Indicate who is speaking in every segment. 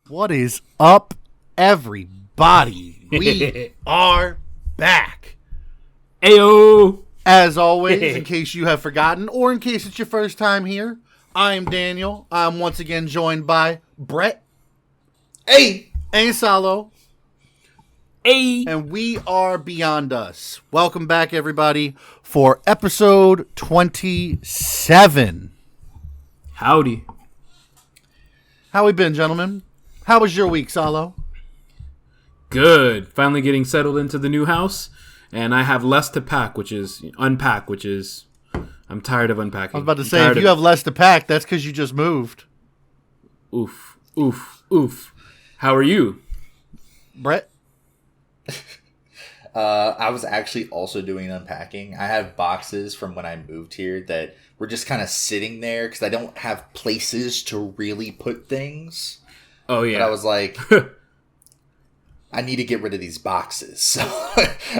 Speaker 1: What is up, everybody? We are back.
Speaker 2: Ayo!
Speaker 1: As always, in case you have forgotten, or in case it's your first time here, I'm Daniel. I'm once again joined by Brett.
Speaker 3: Hey!
Speaker 1: And Salo.
Speaker 2: Hey!
Speaker 1: And we are Beyond Us. Welcome back, everybody, for episode 27.
Speaker 2: Howdy.
Speaker 1: How we been, gentlemen? How was your week, Salo?
Speaker 2: Good. Finally getting settled into the new house, and I have less to unpack, which is I'm tired of unpacking.
Speaker 1: I was about to say, if you have less to pack, that's because you just moved.
Speaker 2: Oof. How are you?
Speaker 1: Brett?
Speaker 3: I was actually also doing unpacking. I have boxes from when I moved here that were just kind of sitting there because I don't have places to really put things.
Speaker 2: Oh, yeah.
Speaker 3: But I was like, I need to get rid of these boxes. So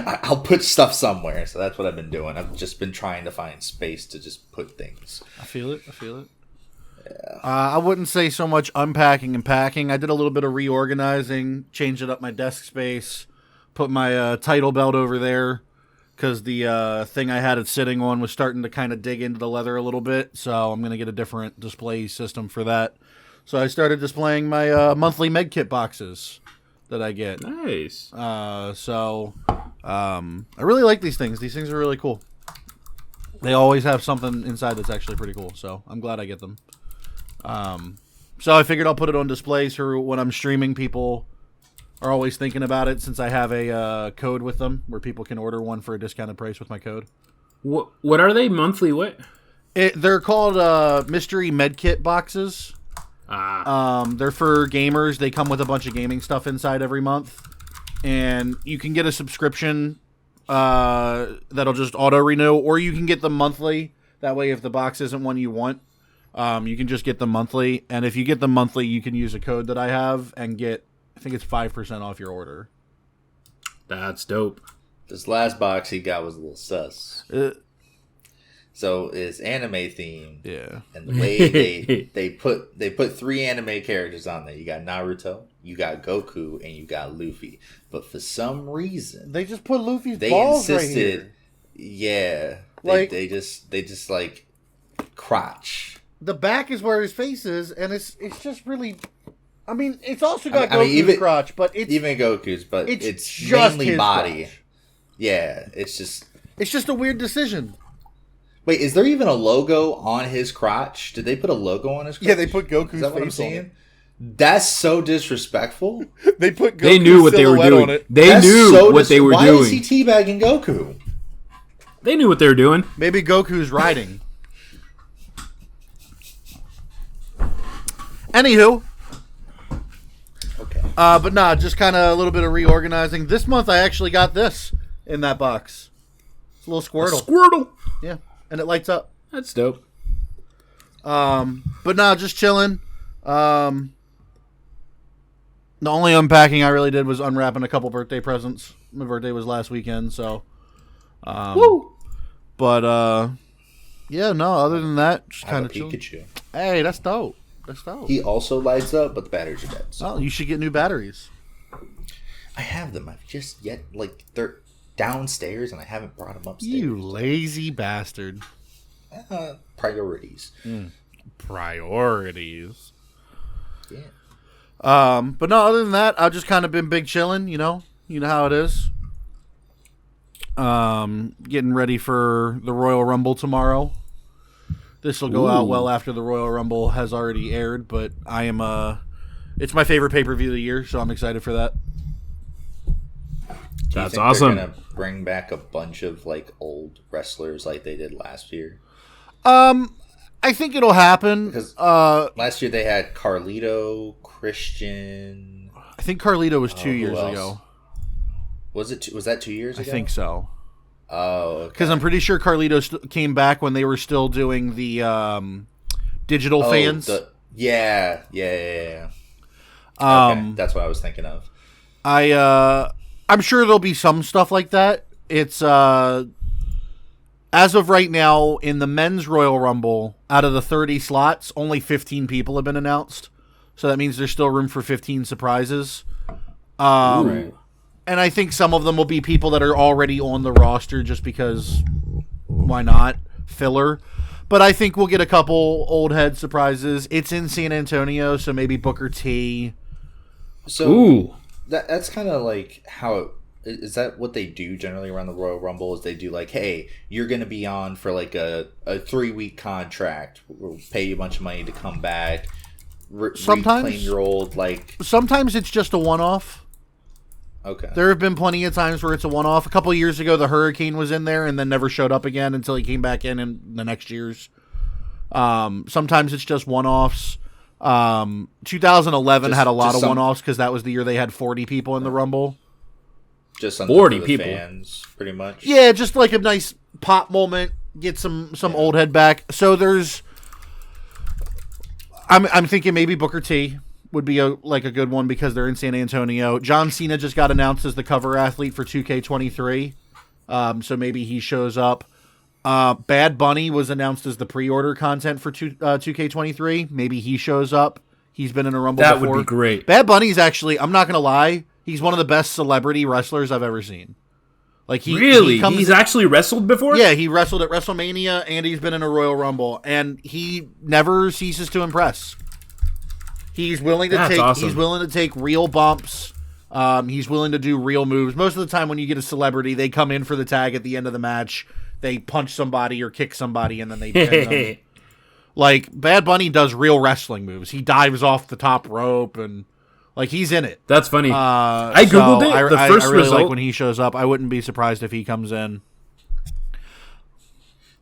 Speaker 3: I'll put stuff somewhere. So that's what I've been doing. I've just been trying to find space to just put things.
Speaker 1: I feel it.
Speaker 3: Yeah.
Speaker 1: I wouldn't say so much unpacking and packing. I did a little bit of reorganizing, changing up my desk space, put my title belt over there because the thing I had it sitting on was starting to kind of dig into the leather a little bit. So I'm going to get a different display system for that. So I started displaying my monthly med kit boxes that I get.
Speaker 2: Nice.
Speaker 1: I really like these things. These things are really cool. They always have something inside that's actually pretty cool. So I'm glad I get them. So I figured I'll put it on display so when I'm streaming, people are always thinking about it since I have a code with them where people can order one for a discounted price with my code.
Speaker 2: What are they? Monthly what?
Speaker 1: They're called mystery medkit boxes. They're for gamers. They come with a bunch of gaming stuff inside every month. And you can get a subscription that'll just auto-renew, or you can get them monthly. That way, if the box isn't one you want, you can just get them monthly. And if you get them monthly, you can use a code that I have and get, I think it's 5% off your order.
Speaker 2: That's dope.
Speaker 3: This last box he got was a little sus. So it's anime themed.
Speaker 1: Yeah.
Speaker 3: And the way they put 3 anime characters on there. You got Naruto, you got Goku, and you got Luffy. But for some reason
Speaker 1: They just put Luffy's
Speaker 3: they
Speaker 1: balls
Speaker 3: insisted,
Speaker 1: right here.
Speaker 3: yeah.
Speaker 1: Like-
Speaker 3: They just like crotch.
Speaker 1: The back is where his face is, and it's just really... I mean, it's also got
Speaker 3: I mean,
Speaker 1: Goku's
Speaker 3: even-
Speaker 1: crotch, but it's
Speaker 3: Even Goku's, but
Speaker 1: it's
Speaker 3: it's
Speaker 1: just
Speaker 3: mainly
Speaker 1: his
Speaker 3: body.
Speaker 1: crotch.
Speaker 3: Yeah, it's just
Speaker 1: a weird decision.
Speaker 3: Wait, is there even a logo on his crotch? Did they put a logo on his crotch?
Speaker 1: Yeah, they put Goku's
Speaker 3: Is that what I'm
Speaker 1: face on
Speaker 3: saying? That's so disrespectful.
Speaker 1: They put Goku's
Speaker 2: They knew what they were
Speaker 1: silhouette
Speaker 2: doing.
Speaker 1: on it.
Speaker 2: They knew what they were
Speaker 3: Why
Speaker 2: doing.
Speaker 3: is he teabagging Goku?
Speaker 2: They knew what they were doing.
Speaker 1: Maybe Goku's riding. Anywho.
Speaker 3: Okay.
Speaker 1: But nah, just kind of a little bit of reorganizing. This month I actually got this in that box. It's a little Squirtle.
Speaker 2: Squirtle.
Speaker 1: Yeah, and it lights up.
Speaker 2: That's dope.
Speaker 1: But nah, just chilling. The only unpacking I really did was unwrapping a couple birthday presents. My birthday was last weekend, so.
Speaker 2: Woo!
Speaker 1: But yeah, no. Other than that, just
Speaker 3: I have
Speaker 1: kind
Speaker 3: a
Speaker 1: of chilling.
Speaker 3: Pikachu.
Speaker 1: Hey, that's dope. That's dope.
Speaker 3: He also lights up, but the batteries are dead. So.
Speaker 1: Oh, you should get new batteries.
Speaker 3: I have them. I've just they're downstairs, and I haven't brought them upstairs.
Speaker 1: You lazy bastard.
Speaker 3: Priorities.
Speaker 1: Priorities.
Speaker 3: Yeah.
Speaker 1: But no, other than that, I've just kind of been big chilling, you know how it is. Getting ready for the Royal Rumble tomorrow. This will go out well after the Royal Rumble has already aired, but I am it's my favorite pay-per-view of the year, so I'm excited for that.
Speaker 2: That's
Speaker 3: They're
Speaker 2: awesome.
Speaker 3: gonna bring back a bunch of old wrestlers like they did last year.
Speaker 1: I think it'll happen.
Speaker 3: Because last year they had Carlito, Christian.
Speaker 1: I think Carlito was 2
Speaker 3: who
Speaker 1: years
Speaker 3: else?
Speaker 1: ago.
Speaker 3: Was that 2 years ago?
Speaker 1: I think so.
Speaker 3: Oh, okay.
Speaker 1: Because I'm pretty sure Carlito came back when they were still doing the digital fans.
Speaker 3: Yeah. Okay, that's what I was thinking of.
Speaker 1: I'm sure there'll be some stuff like that. It's as of right now in the men's Royal Rumble, out of the 30 slots, only 15 people have been announced. So that means there's still room for 15 surprises.
Speaker 2: Right.
Speaker 1: And I think some of them will be people that are already on the roster just because, why not? Filler. But I think we'll get a couple old head surprises. It's in San Antonio, so maybe Booker T.
Speaker 3: So that's kind of like how is that what they do generally around the Royal Rumble? Is they do like, hey, you're going to be on for like a 3-week contract. We'll pay you a bunch of money to come back.
Speaker 1: Sometimes
Speaker 3: reclaim your old like.
Speaker 1: Sometimes it's just a one-off.
Speaker 3: Okay.
Speaker 1: There have been plenty of times where it's a one-off. A couple of years ago, the Hurricane was in there and then never showed up again until he came back in the next years. Sometimes it's just one-offs. 2011 had a lot of one-offs because that was the year they had 40 people in the Rumble.
Speaker 3: Just
Speaker 2: 40 people,
Speaker 3: fans, pretty much.
Speaker 1: Yeah, just like a nice pop moment, get some old head back. So there's, I'm thinking maybe Booker T would be a good one because they're in San Antonio. John Cena just got announced as the cover athlete for 2K23, so maybe he shows up. Bad Bunny was announced as the pre-order content for 2K23. Maybe he shows up. He's been in a Rumble before.
Speaker 2: That would be great.
Speaker 1: Bad Bunny's actually, I'm not going to lie, he's one of the best celebrity wrestlers I've ever seen. Like
Speaker 2: he's actually wrestled before?
Speaker 1: Yeah, he wrestled at WrestleMania and he's been in a Royal Rumble and he never ceases to impress. He's willing to
Speaker 2: awesome.
Speaker 1: He's willing to take real bumps. He's willing to do real moves. Most of the time when you get a celebrity, they come in for the tag at the end of the match. They punch somebody or kick somebody and then they pin them. Like Bad Bunny does real wrestling moves. He dives off the top rope and like he's in it.
Speaker 2: That's funny. I googled it. The first
Speaker 1: I really
Speaker 2: result,
Speaker 1: like when he shows up. I wouldn't be surprised if he comes in.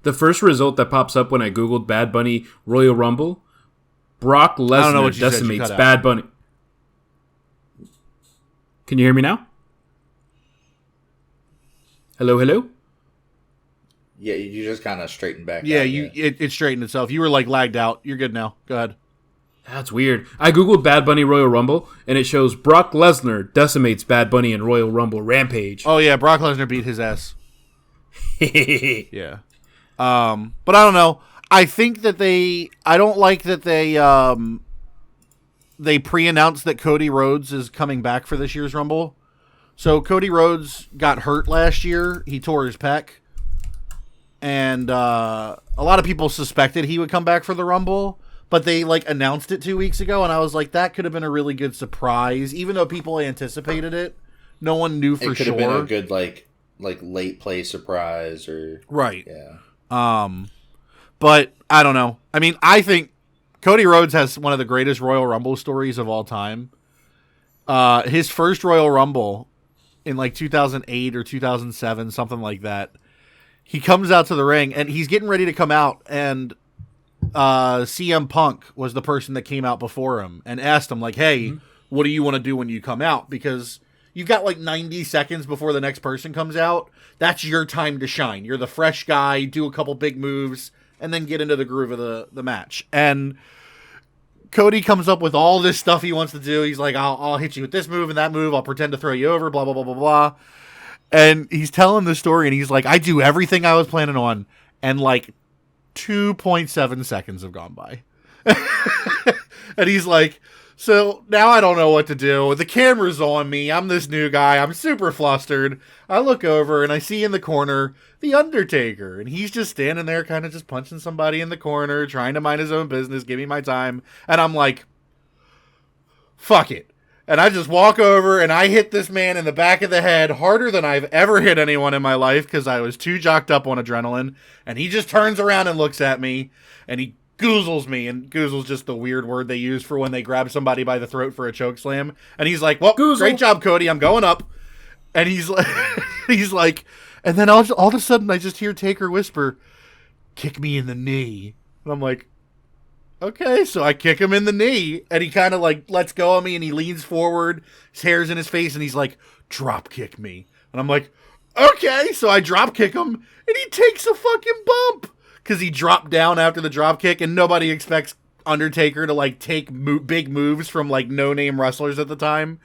Speaker 2: The first result that pops up when I googled Bad Bunny Royal Rumble, Brock Lesnar decimates Bad Bunny. Can you hear me now? Hello, hello?
Speaker 3: Yeah, you just kind of straightened back.
Speaker 1: Yeah, it straightened itself. You were like lagged out. You're good now. Go ahead.
Speaker 2: That's weird. I googled Bad Bunny Royal Rumble, and it shows Brock Lesnar decimates Bad Bunny in Royal Rumble Rampage.
Speaker 1: Oh, yeah, Brock Lesnar beat his ass. Yeah. But I don't know. I think that I don't like that they pre-announced that Cody Rhodes is coming back for this year's Rumble. So Cody Rhodes got hurt last year. He tore his pec. And a lot of people suspected he would come back for the Rumble. But they announced it 2 weeks ago, and I was like, that could have been a really good surprise. Even though people anticipated it, no one knew for sure. It could have been
Speaker 3: a good late play surprise or
Speaker 1: right.
Speaker 3: Yeah.
Speaker 1: But I don't know. I mean, I think Cody Rhodes has one of the greatest Royal Rumble stories of all time. His first Royal Rumble in 2008 or 2007, something like that. He comes out to the ring and he's getting ready to come out, and CM Punk was the person that came out before him and asked him hey, what do you want to do when you come out? Because you've got 90 seconds before the next person comes out. That's your time to shine. You're the fresh guy, do a couple big moves, and then get into the groove of the match. And Cody comes up with all this stuff he wants to do. He's like, I'll hit you with this move and that move. I'll pretend to throw you over, blah, blah, blah, blah, blah. And he's telling the story, and he's like, I do everything I was planning on. And 2.7 seconds have gone by. And he's like, so now I don't know what to do. The camera's on me. I'm this new guy. I'm super flustered. I look over and I see in the corner The Undertaker. And he's just standing there kind of just punching somebody in the corner, trying to mind his own business, give me my time. And I'm like, fuck it. And I just walk over and I hit this man in the back of the head harder than I've ever hit anyone in my life because I was too jocked up on adrenaline. And he just turns around and looks at me and he goozles me. And goozle's just the weird word they use for when they grab somebody by the throat for a choke slam. And he's like, well, Goozle. Great job, Cody. I'm going up. And he's like, and then all of a sudden I just hear Taker whisper, kick me in the knee. And I'm like, okay, so I kick him in the knee, and he kind of lets go of me, and he leans forward, his hair's in his face, and he's like, drop kick me. And I'm like, okay, so I drop kick him, and he takes a fucking bump, because he dropped down after the drop kick, and nobody expects Undertaker to take big moves from no-name wrestlers at the time.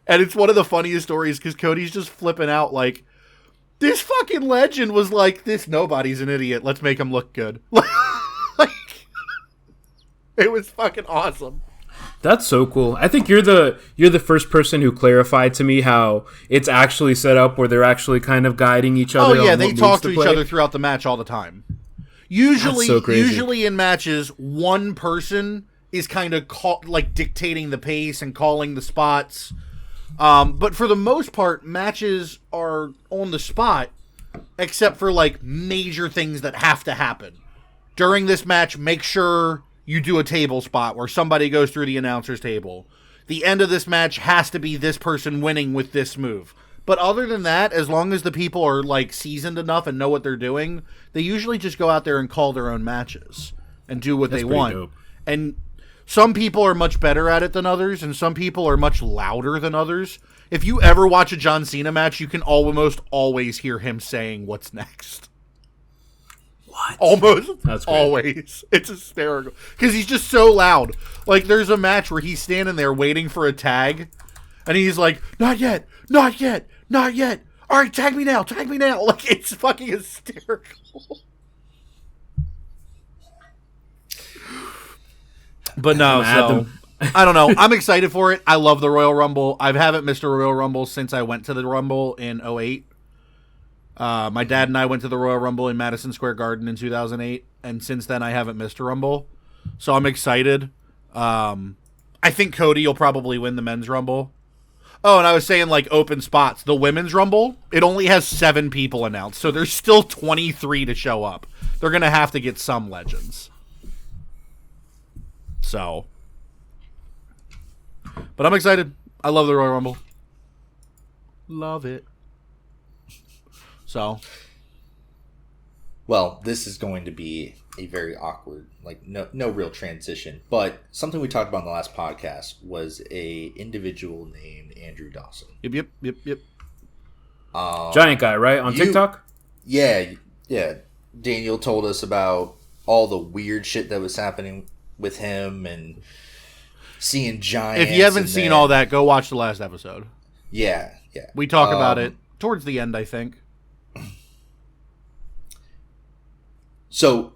Speaker 1: And it's one of the funniest stories, because Cody's just flipping out this fucking legend was this nobody's an idiot, let's make him look good. It was fucking awesome.
Speaker 2: That's so cool. I think you're the first person who clarified to me how it's actually set up where they're actually kind of guiding each other.
Speaker 1: Oh yeah, they talk to each other throughout the match all the time. Usually in matches, one person is kind of dictating the pace and calling the spots. But for the most part, matches are on the spot, except for like major things that have to happen. During this match, make sure you do a table spot where somebody goes through the announcer's table. The end of this match has to be this person winning with this move. But other than that, as long as the people are like seasoned enough and know what they're doing, they usually just go out there and call their own matches and do what they want. Dope. And some people are much better at it than others, and some people are much louder than others. If you ever watch a John Cena match, you can almost always hear him saying what's next.
Speaker 2: What?
Speaker 1: Almost always. It's hysterical. Because he's just so loud. Like, there's a match where he's standing there waiting for a tag, and he's like, not yet, not yet, not yet. All right, tag me now, tag me now. Like, it's fucking hysterical. But no, so, I don't know. I'm excited for it. I love the Royal Rumble. I haven't missed a Royal Rumble since I went to the Rumble in 2008. My dad and I went to the Royal Rumble in Madison Square Garden in 2008, and since then I haven't missed a Rumble. So I'm excited. I think Cody will probably win the Men's Rumble. Oh, and I was saying, like, open spots. The Women's Rumble, it only has 7 people announced, so there's still 23 to show up. They're going to have to get some legends. So. But I'm excited. I love the Royal Rumble. Love it. So,
Speaker 3: well, this is going to be a very awkward, like no real transition. But something we talked about in the last podcast was a individual named Andrew Dawson.
Speaker 1: Yep.
Speaker 2: Giant guy, right? On TikTok?
Speaker 3: Yeah. Daniel told us about all the weird shit that was happening with him and seeing giants.
Speaker 1: If you haven't seen all that, go watch the last episode.
Speaker 3: Yeah.
Speaker 1: We talk about it towards the end, I think.
Speaker 3: So,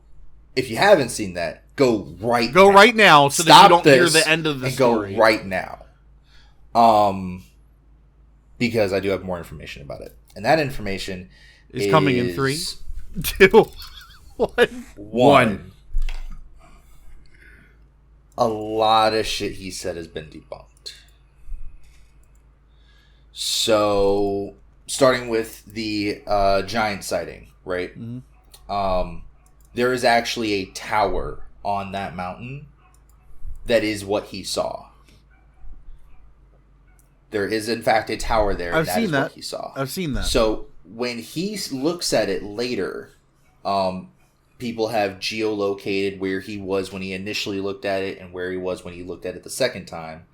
Speaker 3: if you haven't seen that, go right
Speaker 1: now so that you don't hear the end of the story.
Speaker 3: Go right now. Because I do have more information about it. And that information is
Speaker 1: coming in 3, 2, 1.
Speaker 3: A lot of shit he said has been debunked. So, starting with the giant sighting, right?
Speaker 1: Mm-hmm.
Speaker 3: There is actually a tower on that mountain that is what he saw. There is, in fact, a tower there.
Speaker 1: I've seen that.
Speaker 3: What he saw.
Speaker 1: I've seen that.
Speaker 3: So when he looks at it later, people have geolocated where he was when he initially looked at it and where he was when he looked at it the second time.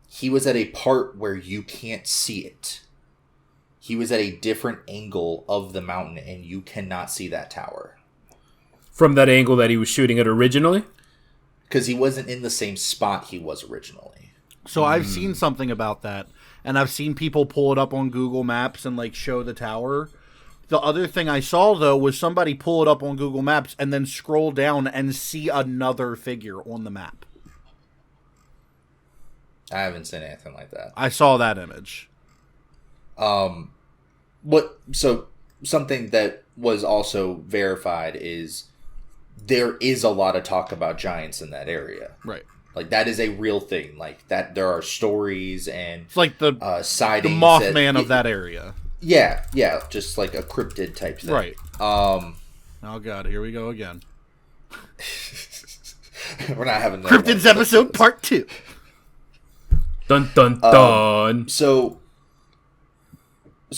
Speaker 3: He was at a part where you can't see it. He was at a different angle of the mountain, and you cannot see that tower.
Speaker 2: From that angle that he was shooting at originally?
Speaker 3: Because he wasn't in the same spot he was originally.
Speaker 1: So I've seen something about that, and I've seen people pull it up on Google Maps and like show the tower. The other thing I saw, though, was somebody pull it up on Google Maps and then scroll down and see another figure on the map.
Speaker 3: I haven't seen anything like that.
Speaker 1: I saw that image.
Speaker 3: So something that was also verified is there is a lot of talk about giants in that area.
Speaker 1: Right.
Speaker 3: Like, that is a real thing. Like, that there are stories and
Speaker 1: it's like the
Speaker 3: sightings.
Speaker 1: The Mothman of that area.
Speaker 3: Yeah, just like a cryptid type thing.
Speaker 1: Right. Oh God, here we go again.
Speaker 3: We're not having that.
Speaker 1: Cryptids episode part 2.
Speaker 2: Dun dun dun.
Speaker 3: So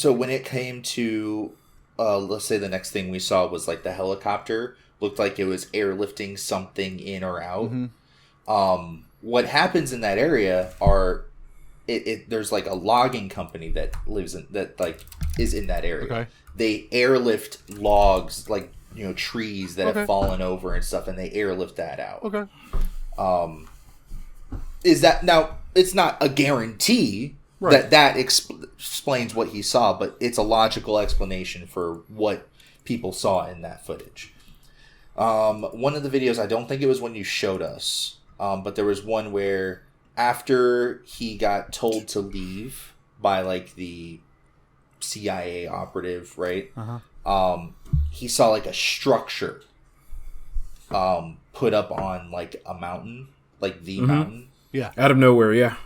Speaker 3: when it came to, let's say the next thing we saw was like the helicopter looked like it was airlifting something in or out.
Speaker 1: Mm-hmm.
Speaker 3: What happens in that area are there's like a logging company that is in that area.
Speaker 1: Okay.
Speaker 3: They airlift logs, like, trees that have fallen over and stuff, and they airlift that out.
Speaker 1: Okay.
Speaker 3: Is that now? It's not a guarantee that explains what he saw, but it's a logical explanation for what people saw in that footage. One of the videos, I don't think it was when you showed us, But there was one where after he got told to leave by like the CIA operative, right? He saw like a structure put up on like a mountain, like the mountain.
Speaker 1: Yeah.
Speaker 2: Out of nowhere, yeah.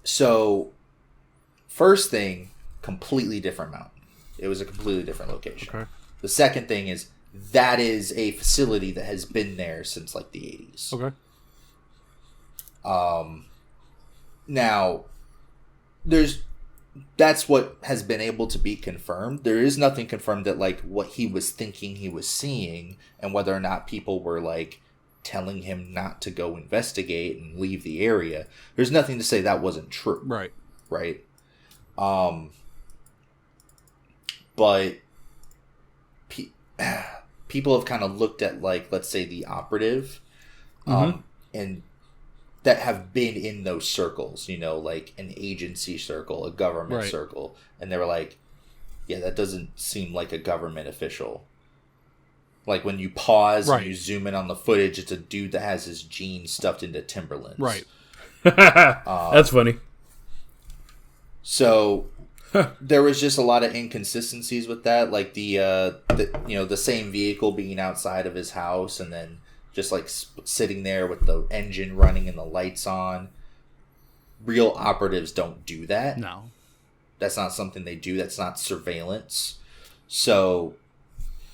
Speaker 3: So, first thing, completely different mountain. It was a completely different location.
Speaker 1: Okay.
Speaker 3: The second thing is that is a facility that has been there since like the 80s.
Speaker 1: Okay.
Speaker 3: Now, that's what has been able to be confirmed. There is nothing confirmed that like what he was thinking he was seeing and whether or not people were like telling him not to go investigate and leave the area. There's nothing to say that wasn't true.
Speaker 1: Right.
Speaker 3: Right. But people have kind of looked at like, let's say the operative, and that have been in those circles, you know, like an agency circle, a government circle. And they were like, yeah, that doesn't seem like a government official. Like when you pause and you zoom in on the footage, it's a dude that has his jeans stuffed into Timberlands.
Speaker 1: Right.
Speaker 2: That's funny.
Speaker 3: So there was just a lot of inconsistencies with that. Like the same vehicle being outside of his house and then just like sitting there with the engine running and the lights on. Real operatives don't do that.
Speaker 1: No.
Speaker 3: That's not something they do. That's not surveillance. So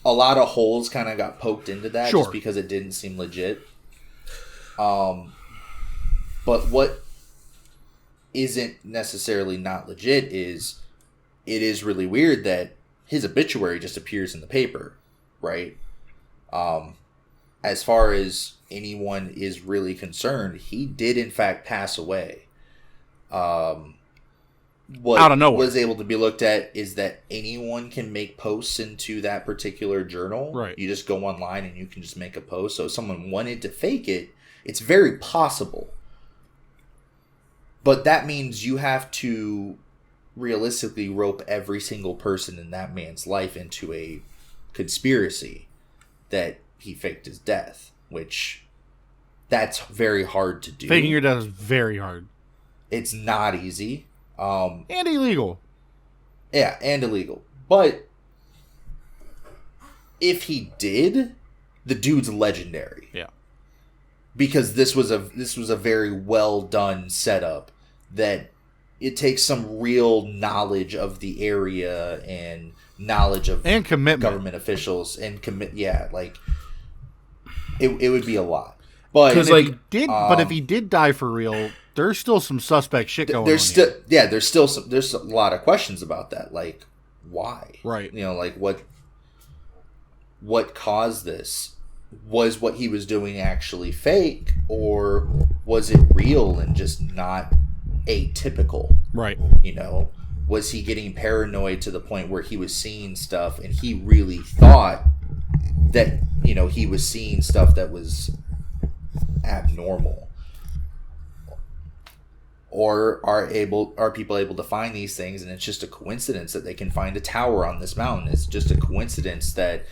Speaker 3: a lot of holes kind of got poked into that just because it didn't seem legit. But what isn't necessarily not legit is it is really weird that his obituary just appears in the paper, right? As far as anyone is really concerned, he did in fact pass away. What
Speaker 1: out of nowhere
Speaker 3: was able to be looked at is that anyone can make posts into that particular journal.
Speaker 1: Right.
Speaker 3: You just go online and you can just make a post. So if someone wanted to fake it, it's very possible. But that means you have to realistically rope every single person in that man's life into a conspiracy that he faked his death, which that's very hard to do.
Speaker 1: Faking your death is very hard.
Speaker 3: It's not easy.
Speaker 1: And illegal.
Speaker 3: Yeah, and illegal. But if he did, the dude's legendary.
Speaker 1: Yeah.
Speaker 3: Because this was a very well done setup that it takes some real knowledge of the area and knowledge of
Speaker 1: and commitment
Speaker 3: government officials and like it would be a lot. But
Speaker 1: if he did die for real, there's still some suspect shit going on.
Speaker 3: There's a lot of questions about that. Like, why?
Speaker 1: Right.
Speaker 3: You know, like what caused this? Was what he was doing actually fake, or was it real and just not atypical?
Speaker 1: Right.
Speaker 3: You know, was he getting paranoid to the point where he was seeing stuff and he really thought that, you know, he was seeing stuff that was abnormal? Or are people able to find these things and it's just a coincidence that they can find a tower on this mountain? It's just a coincidence that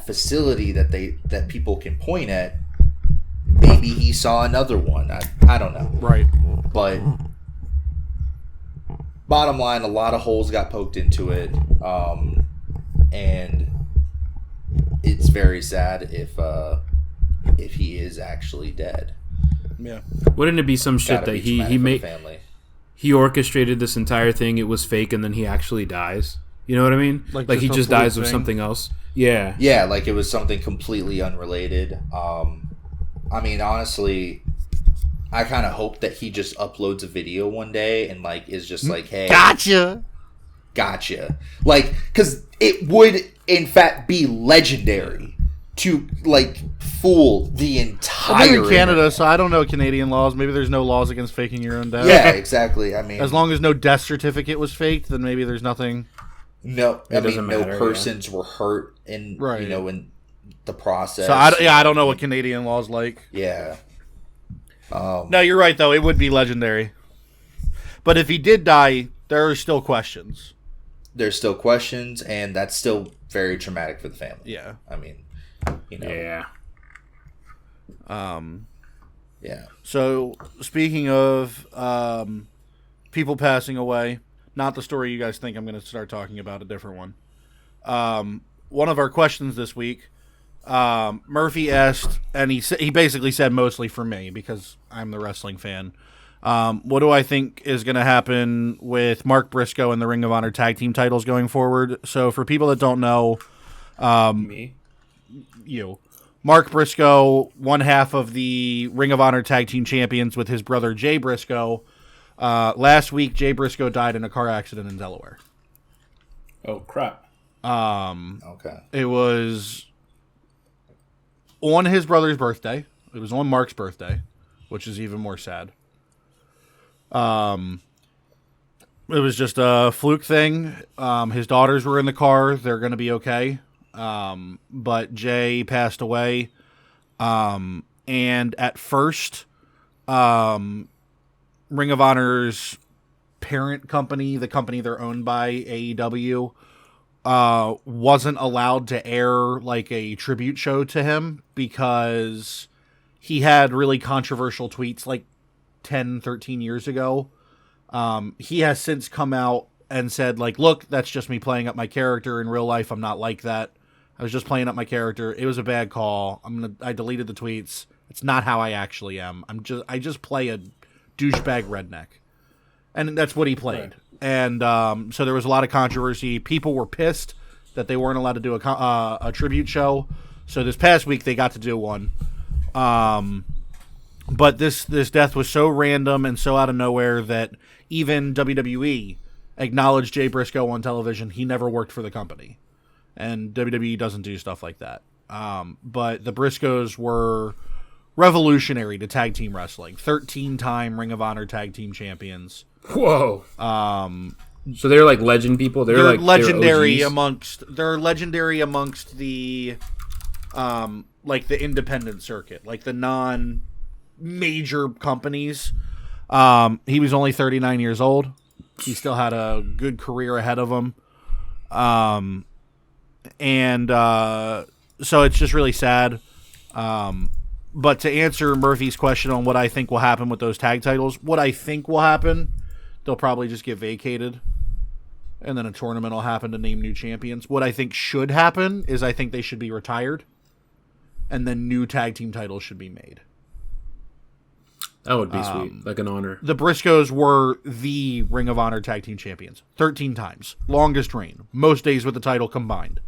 Speaker 3: facility that people can point at, maybe he saw another one. I don't know.
Speaker 1: Right.
Speaker 3: But bottom line, a lot of holes got poked into it, and it's very sad if he is actually dead.
Speaker 1: Yeah.
Speaker 2: Wouldn't it be some shit that he made? He orchestrated this entire thing. It was fake, and then he actually dies. You know what I mean? Like he just dies of something else. Yeah.
Speaker 3: Yeah, like it was something completely unrelated. I mean, honestly, I kind of hope that he just uploads a video one day and like is just like, hey,
Speaker 1: gotcha.
Speaker 3: Like, because it would in fact be legendary to like fool the entire.
Speaker 1: I live in Canada, so I don't know Canadian laws. Maybe there's no laws against faking your own death.
Speaker 3: Yeah, exactly. I mean,
Speaker 1: as long as no death certificate was faked, then maybe there's nothing.
Speaker 3: No, I mean, no persons were hurt in you know, in the process.
Speaker 1: So I don't know what Canadian law's like.
Speaker 3: Yeah.
Speaker 1: No, you're right though. It would be legendary. But if he did die, there are still questions.
Speaker 3: There's still questions, and that's still very traumatic for the family.
Speaker 1: Yeah.
Speaker 3: I mean, you know.
Speaker 2: Yeah.
Speaker 3: Yeah.
Speaker 1: So, speaking of people passing away, not the story you guys think I'm going to start talking about, a different one. One of our questions this week, Murphy asked, and he basically said mostly for me because I'm the wrestling fan. What do I think is going to happen with Mark Briscoe and the Ring of Honor tag team titles going forward? So for people that don't know, Mark Briscoe, one half of the Ring of Honor tag team champions with his brother Jay Briscoe. Last week, Jay Briscoe died in a car accident in Delaware.
Speaker 2: Oh, crap.
Speaker 3: Okay.
Speaker 1: It was on his brother's birthday. It was on Mark's birthday, which is even more sad. It was just a fluke thing. His daughters were in the car. They're going to be okay. But Jay passed away. And at first, Ring of Honor's parent company, the company they're owned by, AEW, wasn't allowed to air like a tribute show to him because he had really controversial tweets like 10, 13 years ago. He has since come out and said, like, look, that's just me playing up my character. In real life, I'm not like that. I was just playing up my character. It was a bad call. I deleted the tweets. It's not how I actually am. I just play a douchebag redneck. And that's what he played. Right. And so there was a lot of controversy. People were pissed that they weren't allowed to do a tribute show. So this past week they got to do one. But this death was so random and so out of nowhere that even WWE acknowledged Jay Briscoe on television. He never worked for the company. And WWE doesn't do stuff like that. But the Briscoes were revolutionary to tag team wrestling. 13-time Ring of Honor tag team champions.
Speaker 2: Whoa. So they're like legend people. They're like
Speaker 1: legendary amongst the like the independent circuit, like the non-major companies. He was only 39 years old. He still had a good career ahead of him. And so it's just really sad. But to answer Murphy's question on what I think will happen with those tag titles, what I think will happen, they'll probably just get vacated. And then a tournament will happen to name new champions. What I think should happen is I think they should be retired. And then new tag team titles should be made.
Speaker 2: That would be sweet. Like an honor.
Speaker 1: The Briscoes were the Ring of Honor tag team champions. 13 times. Longest reign. Most days with the title combined.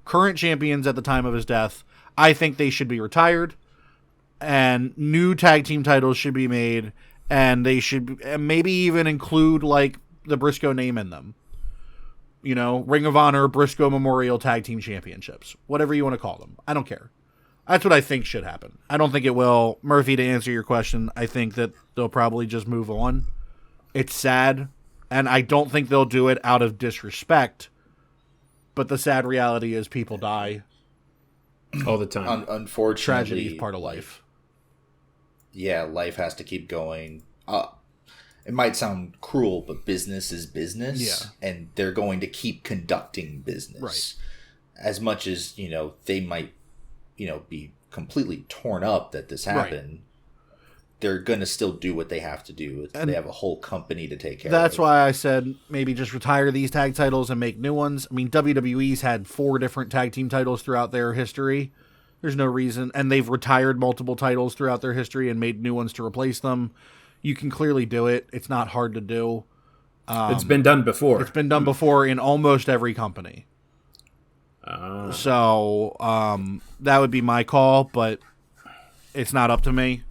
Speaker 1: Current champions at the time of his death. I think they should be retired. And new tag team titles should be made. And they should maybe even include like the Briscoe name in them. You know, Ring of Honor, Briscoe Memorial Tag Team Championships. Whatever you want to call them. I don't care. That's what I think should happen. I don't think it will. Murphy, to answer your question, I think that they'll probably just move on. It's sad, and I don't think they'll do it out of disrespect, but the sad reality is people die.
Speaker 2: All the time.
Speaker 3: Unfortunately.
Speaker 1: Tragedy is part of life.
Speaker 3: Yeah, life has to keep going. It might sound cruel, but business is business.
Speaker 1: Yeah.
Speaker 3: And they're going to keep conducting business.
Speaker 1: Right.
Speaker 3: As much as, they might, be completely torn up that this happened. Right. They're going to still do what they have to do. And they have a whole company to take care of.
Speaker 1: That's why I said maybe just retire these tag titles and make new ones. I mean, WWE's had 4 different tag team titles throughout their history. There's no reason. And they've retired multiple titles throughout their history and made new ones to replace them. You can clearly do it. It's not hard to do.
Speaker 2: It's been done before.
Speaker 1: It's been done before in almost every company. So that would be my call, but it's not up to me.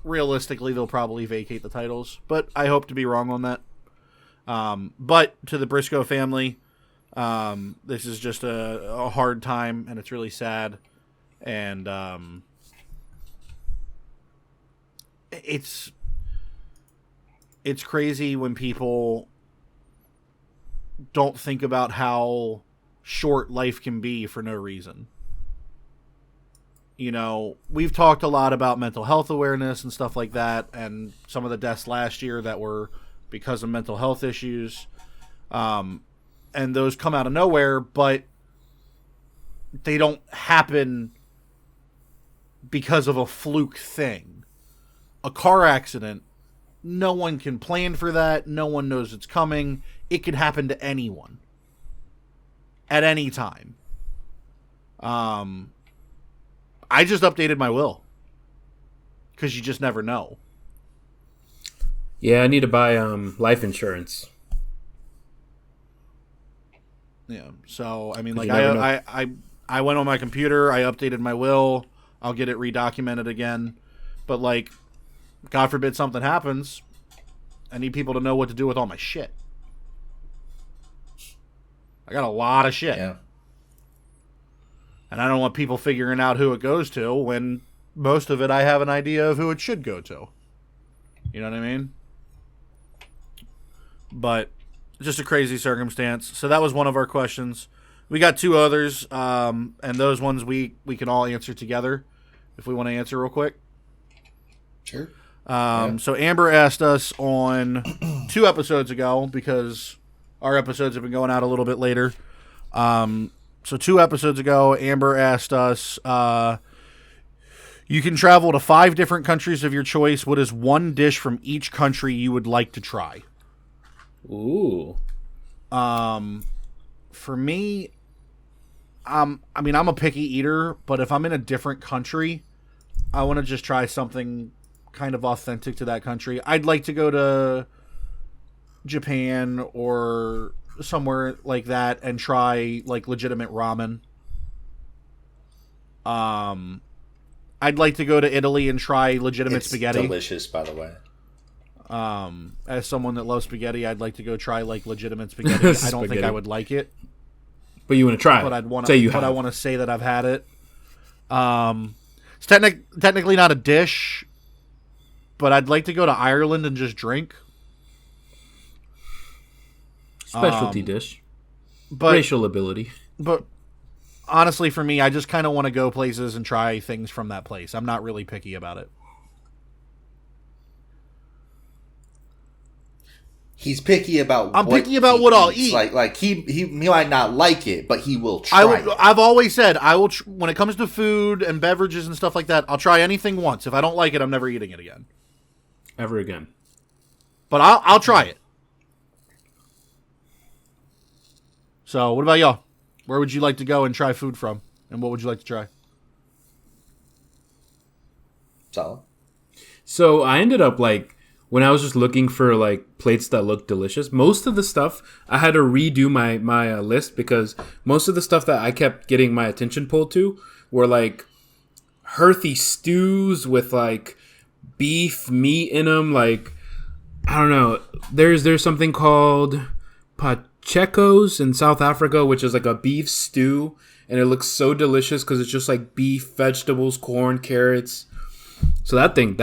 Speaker 1: Realistically, they'll probably vacate the titles, but I hope to be wrong on that. But to the Briscoe family, this is just a hard time, and it's really sad. And it's crazy when people don't think about how short life can be for no reason. We've talked a lot about mental health awareness and stuff like that, and some of the deaths last year that were because of mental health issues. And those come out of nowhere, but they don't happen because of a fluke thing. A car accident, no one can plan for that. No one knows it's coming. It could happen to anyone at any time. I just updated my will because you just never know.
Speaker 2: Yeah, I need to buy life insurance.
Speaker 1: Yeah, so I mean, like I went on my computer, I updated my will, I'll get it redocumented again, but like, God forbid something happens, I need people to know what to do with all my shit. I got a lot of shit.
Speaker 3: Yeah.
Speaker 1: And I don't want people figuring out who it goes to when most of it I have an idea of who it should go to. You know what I mean? But just a crazy circumstance. So that was one of our questions. We got two others, and those ones we can all answer together if we want to answer real quick.
Speaker 3: Sure.
Speaker 1: So Amber asked us on 2 episodes ago, because our episodes have been going out a little bit later. So 2 episodes ago, Amber asked us, you can travel to 5 different countries of your choice. What is one dish from each country you would like to try?
Speaker 2: Ooh.
Speaker 1: For me, I'm a picky eater, but if I'm in a different country, I want to just try something kind of authentic to that country. I'd like to go to Japan or somewhere like that and try like legitimate ramen. I'd like to go to Italy and try legitimate spaghetti.
Speaker 3: It's delicious, by the way.
Speaker 1: As someone that loves spaghetti, I'd like to go try like legitimate spaghetti. I don't think I would like it,
Speaker 2: but you want to try it.
Speaker 1: But I'd want to. But I want to say that I've had it. It's technically not a dish, but I'd like to go to Ireland and just drink.
Speaker 2: Specialty dish,
Speaker 1: but
Speaker 2: racial ability.
Speaker 1: But honestly, for me, I just kind of want to go places and try things from that place. I'm not really picky about it.
Speaker 3: He's picky about.
Speaker 1: I'm picky about what I'll eat.
Speaker 3: Like he might not like it, but he will try.
Speaker 1: I've always said I will. When it comes to food and beverages and stuff like that, I'll try anything once. If I don't like it, I'm never eating it again.
Speaker 2: Ever again.
Speaker 1: But I'll try it. So, what about y'all? Where would you like to go and try food from? And what would you like to try?
Speaker 3: Salo.
Speaker 2: So I ended up when I was just looking for plates that looked delicious, most of the stuff I had to redo my list, because most of the stuff that I kept getting my attention pulled to were hearty stews with beef meat in them. I don't know. There's something called Pacheco's in South Africa, which is a beef stew, and it looks so delicious because it's just beef, vegetables, corn, carrots. So that thing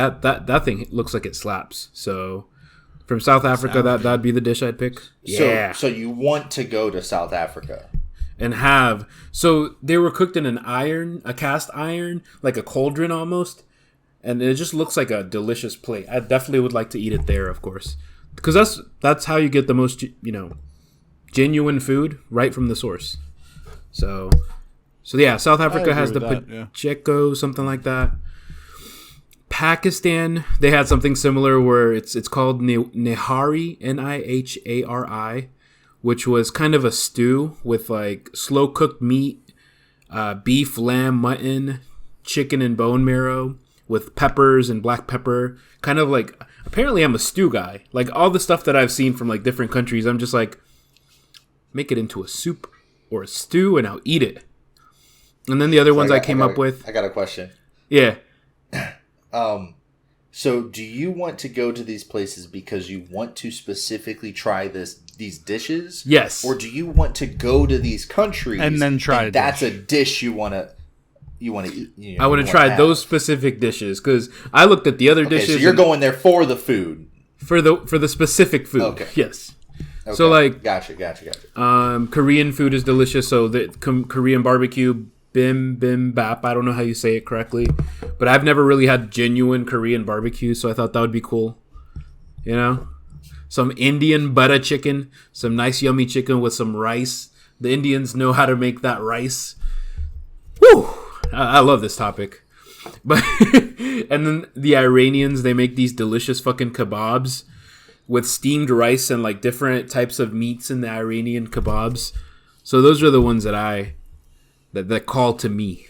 Speaker 2: looks like it slaps. So from South Africa, that'd be the dish I'd pick.
Speaker 3: Yeah. So you want to go to South Africa
Speaker 2: and so they were cooked in a cast iron, like a cauldron almost, and it just looks like a delicious plate. I definitely would like to eat it there, of course, because that's how you get the most genuine food right from the source. So yeah, South Africa has the Pacheco, something like that. Pakistan, they had something similar where it's called Nihari, Nihari, which was kind of a stew with slow cooked meat, beef, lamb, mutton, chicken, and bone marrow with peppers and black pepper. Kind of apparently I'm a stew guy. All the stuff that I've seen from different countries, I'm just make it into a soup or a stew and I'll eat it. And then the other ones I came up with.
Speaker 3: I got a question.
Speaker 2: Yeah.
Speaker 3: So do you want to go to these places because you want to specifically try these dishes?
Speaker 2: Yes.
Speaker 3: Or do you want to go to these countries
Speaker 1: and then try
Speaker 3: that's a dish you want to eat?
Speaker 2: I want to try those specific dishes because I looked at the other dishes.
Speaker 3: So you're going there for the food.
Speaker 2: For the specific food. Okay. Yes. Okay. So
Speaker 3: Gotcha.
Speaker 2: Korean food is delicious. So the Korean barbecue, bibimbap. I don't know how you say it correctly, but I've never really had genuine Korean barbecue, so I thought that would be cool. Some Indian butter chicken, some nice yummy chicken with some rice. The Indians know how to make that rice. Woo! I love this topic. But And then the Iranians, they make these delicious fucking kebabs with steamed rice and like different types of meats in the Iranian kebabs. So those are the ones that call to me.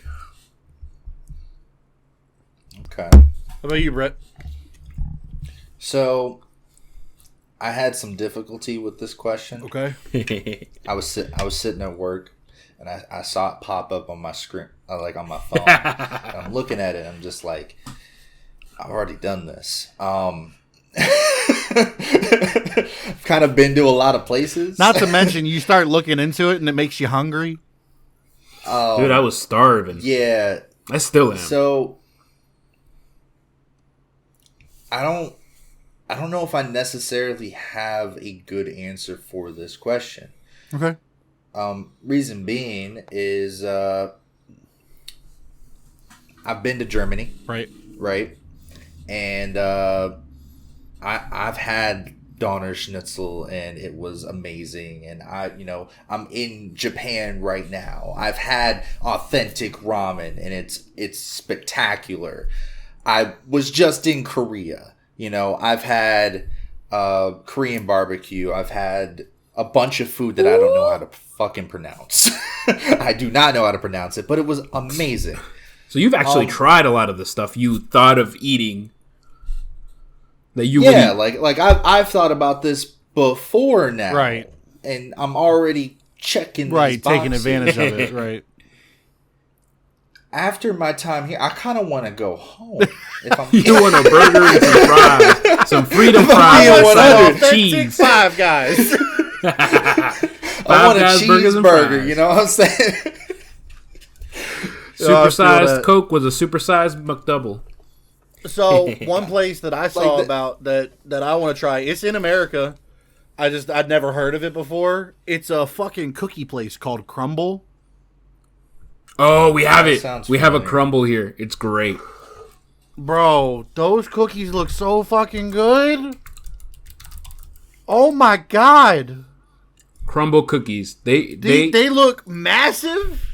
Speaker 3: Okay.
Speaker 1: How about you, Brett?
Speaker 3: So, I had some difficulty with this question.
Speaker 1: Okay.
Speaker 3: I was sitting at work, and I saw it pop up on my screen, like on my phone. And I'm looking at it, and I'm just like, I've already done this. I've kind of been to a lot of places.
Speaker 1: Not to mention, you start looking into it, and it makes you hungry.
Speaker 2: Dude, I was starving.
Speaker 3: Yeah.
Speaker 2: I still am.
Speaker 3: So, I don't know if I necessarily have a good answer for this question.
Speaker 1: Okay.
Speaker 3: Reason being is I've been to Germany.
Speaker 1: Right.
Speaker 3: Right. And I've had Donner Schnitzel and it was amazing. And I'm in Japan right now. I've had authentic ramen and it's spectacular. I was just in Korea. I've had Korean barbecue. I've had a bunch of food that I don't know how to fucking pronounce. I do not know how to pronounce it, but it was amazing.
Speaker 2: So you've actually tried a lot of the stuff you thought of eating. That you
Speaker 3: like I've thought about this before now,
Speaker 1: right?
Speaker 3: And I'm already checking
Speaker 1: right, taking
Speaker 3: boxes.
Speaker 1: advantage of it, right?
Speaker 3: After my time here, I kind of want to go home. If I'm
Speaker 2: you want a burger and some fries, some freedom fries with some cheese.
Speaker 1: Five Guys.
Speaker 3: I want a cheeseburger. You know what I'm saying?
Speaker 2: Supersized Coke was a supersized McDouble.
Speaker 1: So one place that I saw about that I want to try. It's in America. I'd never heard of it before. It's a fucking cookie place called Crumble.
Speaker 2: Oh, we have it. We
Speaker 3: familiar.
Speaker 2: have a Crumble here. It's great.
Speaker 1: Bro, those cookies look so fucking good. Oh my god.
Speaker 2: Crumble cookies. They
Speaker 1: look massive.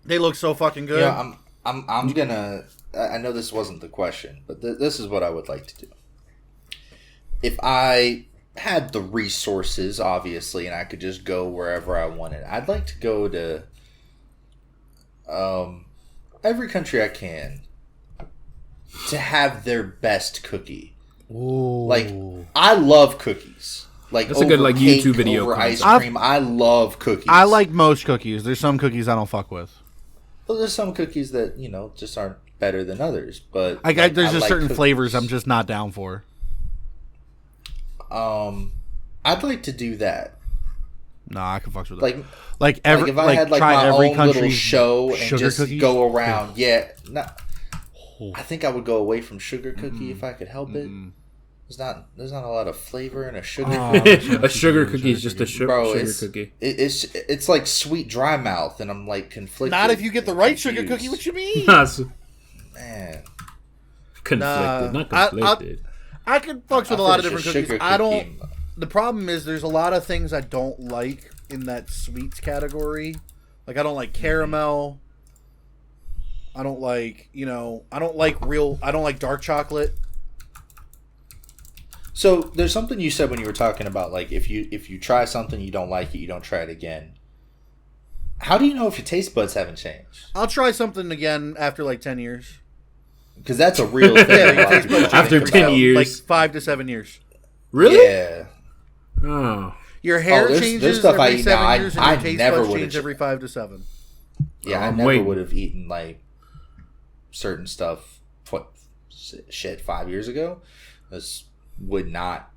Speaker 1: They look so fucking good.
Speaker 3: Yeah, I'm gonna. I know this wasn't the question, but this is what I would like to do. If I had the resources, obviously, and I could just go wherever I wanted, I'd like to go to every country I can to have their best cookie.
Speaker 1: Ooh.
Speaker 3: Like, I love cookies. Like,
Speaker 2: that's a good like
Speaker 3: cake,
Speaker 2: YouTube video.
Speaker 3: Over ice cream. I love cookies.
Speaker 1: I like most cookies. There's some cookies I don't fuck with.
Speaker 3: Well, there's some cookies that just aren't better than others. But
Speaker 1: there's just
Speaker 3: like
Speaker 1: certain
Speaker 3: cookies.
Speaker 1: flavors I'm just not down for.
Speaker 3: I'd like to do that.
Speaker 1: Nah, I can fuck with
Speaker 3: Like
Speaker 1: that. Like if I had
Speaker 3: like
Speaker 1: try
Speaker 3: my
Speaker 1: every
Speaker 3: own
Speaker 1: country's
Speaker 3: little show and
Speaker 1: sugar
Speaker 3: just
Speaker 1: cookies?
Speaker 3: go around. Yeah, I think I would go away from sugar cookie if I could help it. There's not a lot of flavor in a sugar cookie.
Speaker 2: A sugar cookie is just a sugar cookie.
Speaker 3: It's like sweet dry mouth, and I'm like conflicted.
Speaker 1: Not if you get the right sugar cookie. What you mean?
Speaker 3: Man,
Speaker 2: conflicted, not conflicted.
Speaker 1: I can fuck with a lot of different cookies. I don't.
Speaker 3: Cookie.
Speaker 1: The problem is there's a lot of things I don't like in that sweets category. Like I don't like caramel. I don't like I don't like dark chocolate.
Speaker 3: So there's something you said when you were talking about like if you try something you don't like it, you don't try it again. How do you know if your taste buds haven't changed?
Speaker 1: I'll try something again after like 10 years.
Speaker 3: Because that's a real thing.
Speaker 1: Yeah, your taste buds
Speaker 2: after
Speaker 1: change
Speaker 2: 10 years,
Speaker 1: like 5 to 7 years.
Speaker 2: Really?
Speaker 3: Yeah.
Speaker 2: Oh.
Speaker 1: Your hair changes
Speaker 3: stuff
Speaker 1: every
Speaker 3: I eat
Speaker 1: 7
Speaker 3: now.
Speaker 1: years, and
Speaker 3: I
Speaker 1: your taste
Speaker 3: never
Speaker 1: buds
Speaker 3: would've
Speaker 1: change every 5 to 7.
Speaker 3: Yeah, I never would have eaten like certain stuff. 5 years ago, this would not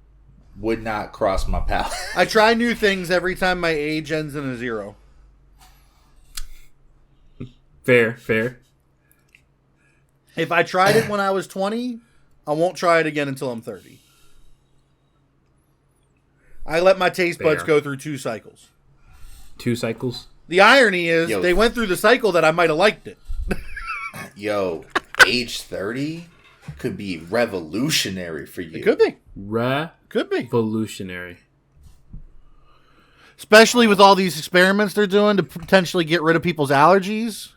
Speaker 3: cross my palate.
Speaker 1: I try new things every time my age ends in a 0.
Speaker 2: Fair.
Speaker 1: If I tried it when I was 20, I won't try it again until I'm 30. I let my taste buds go through 2 cycles.
Speaker 2: 2 cycles?
Speaker 1: The irony is they went through the cycle that I might have liked it.
Speaker 3: Yo, age 30 could be revolutionary for you.
Speaker 1: It could be.
Speaker 3: Could be.
Speaker 2: Revolutionary.
Speaker 1: Especially with all these experiments they're doing to potentially get rid of people's allergies.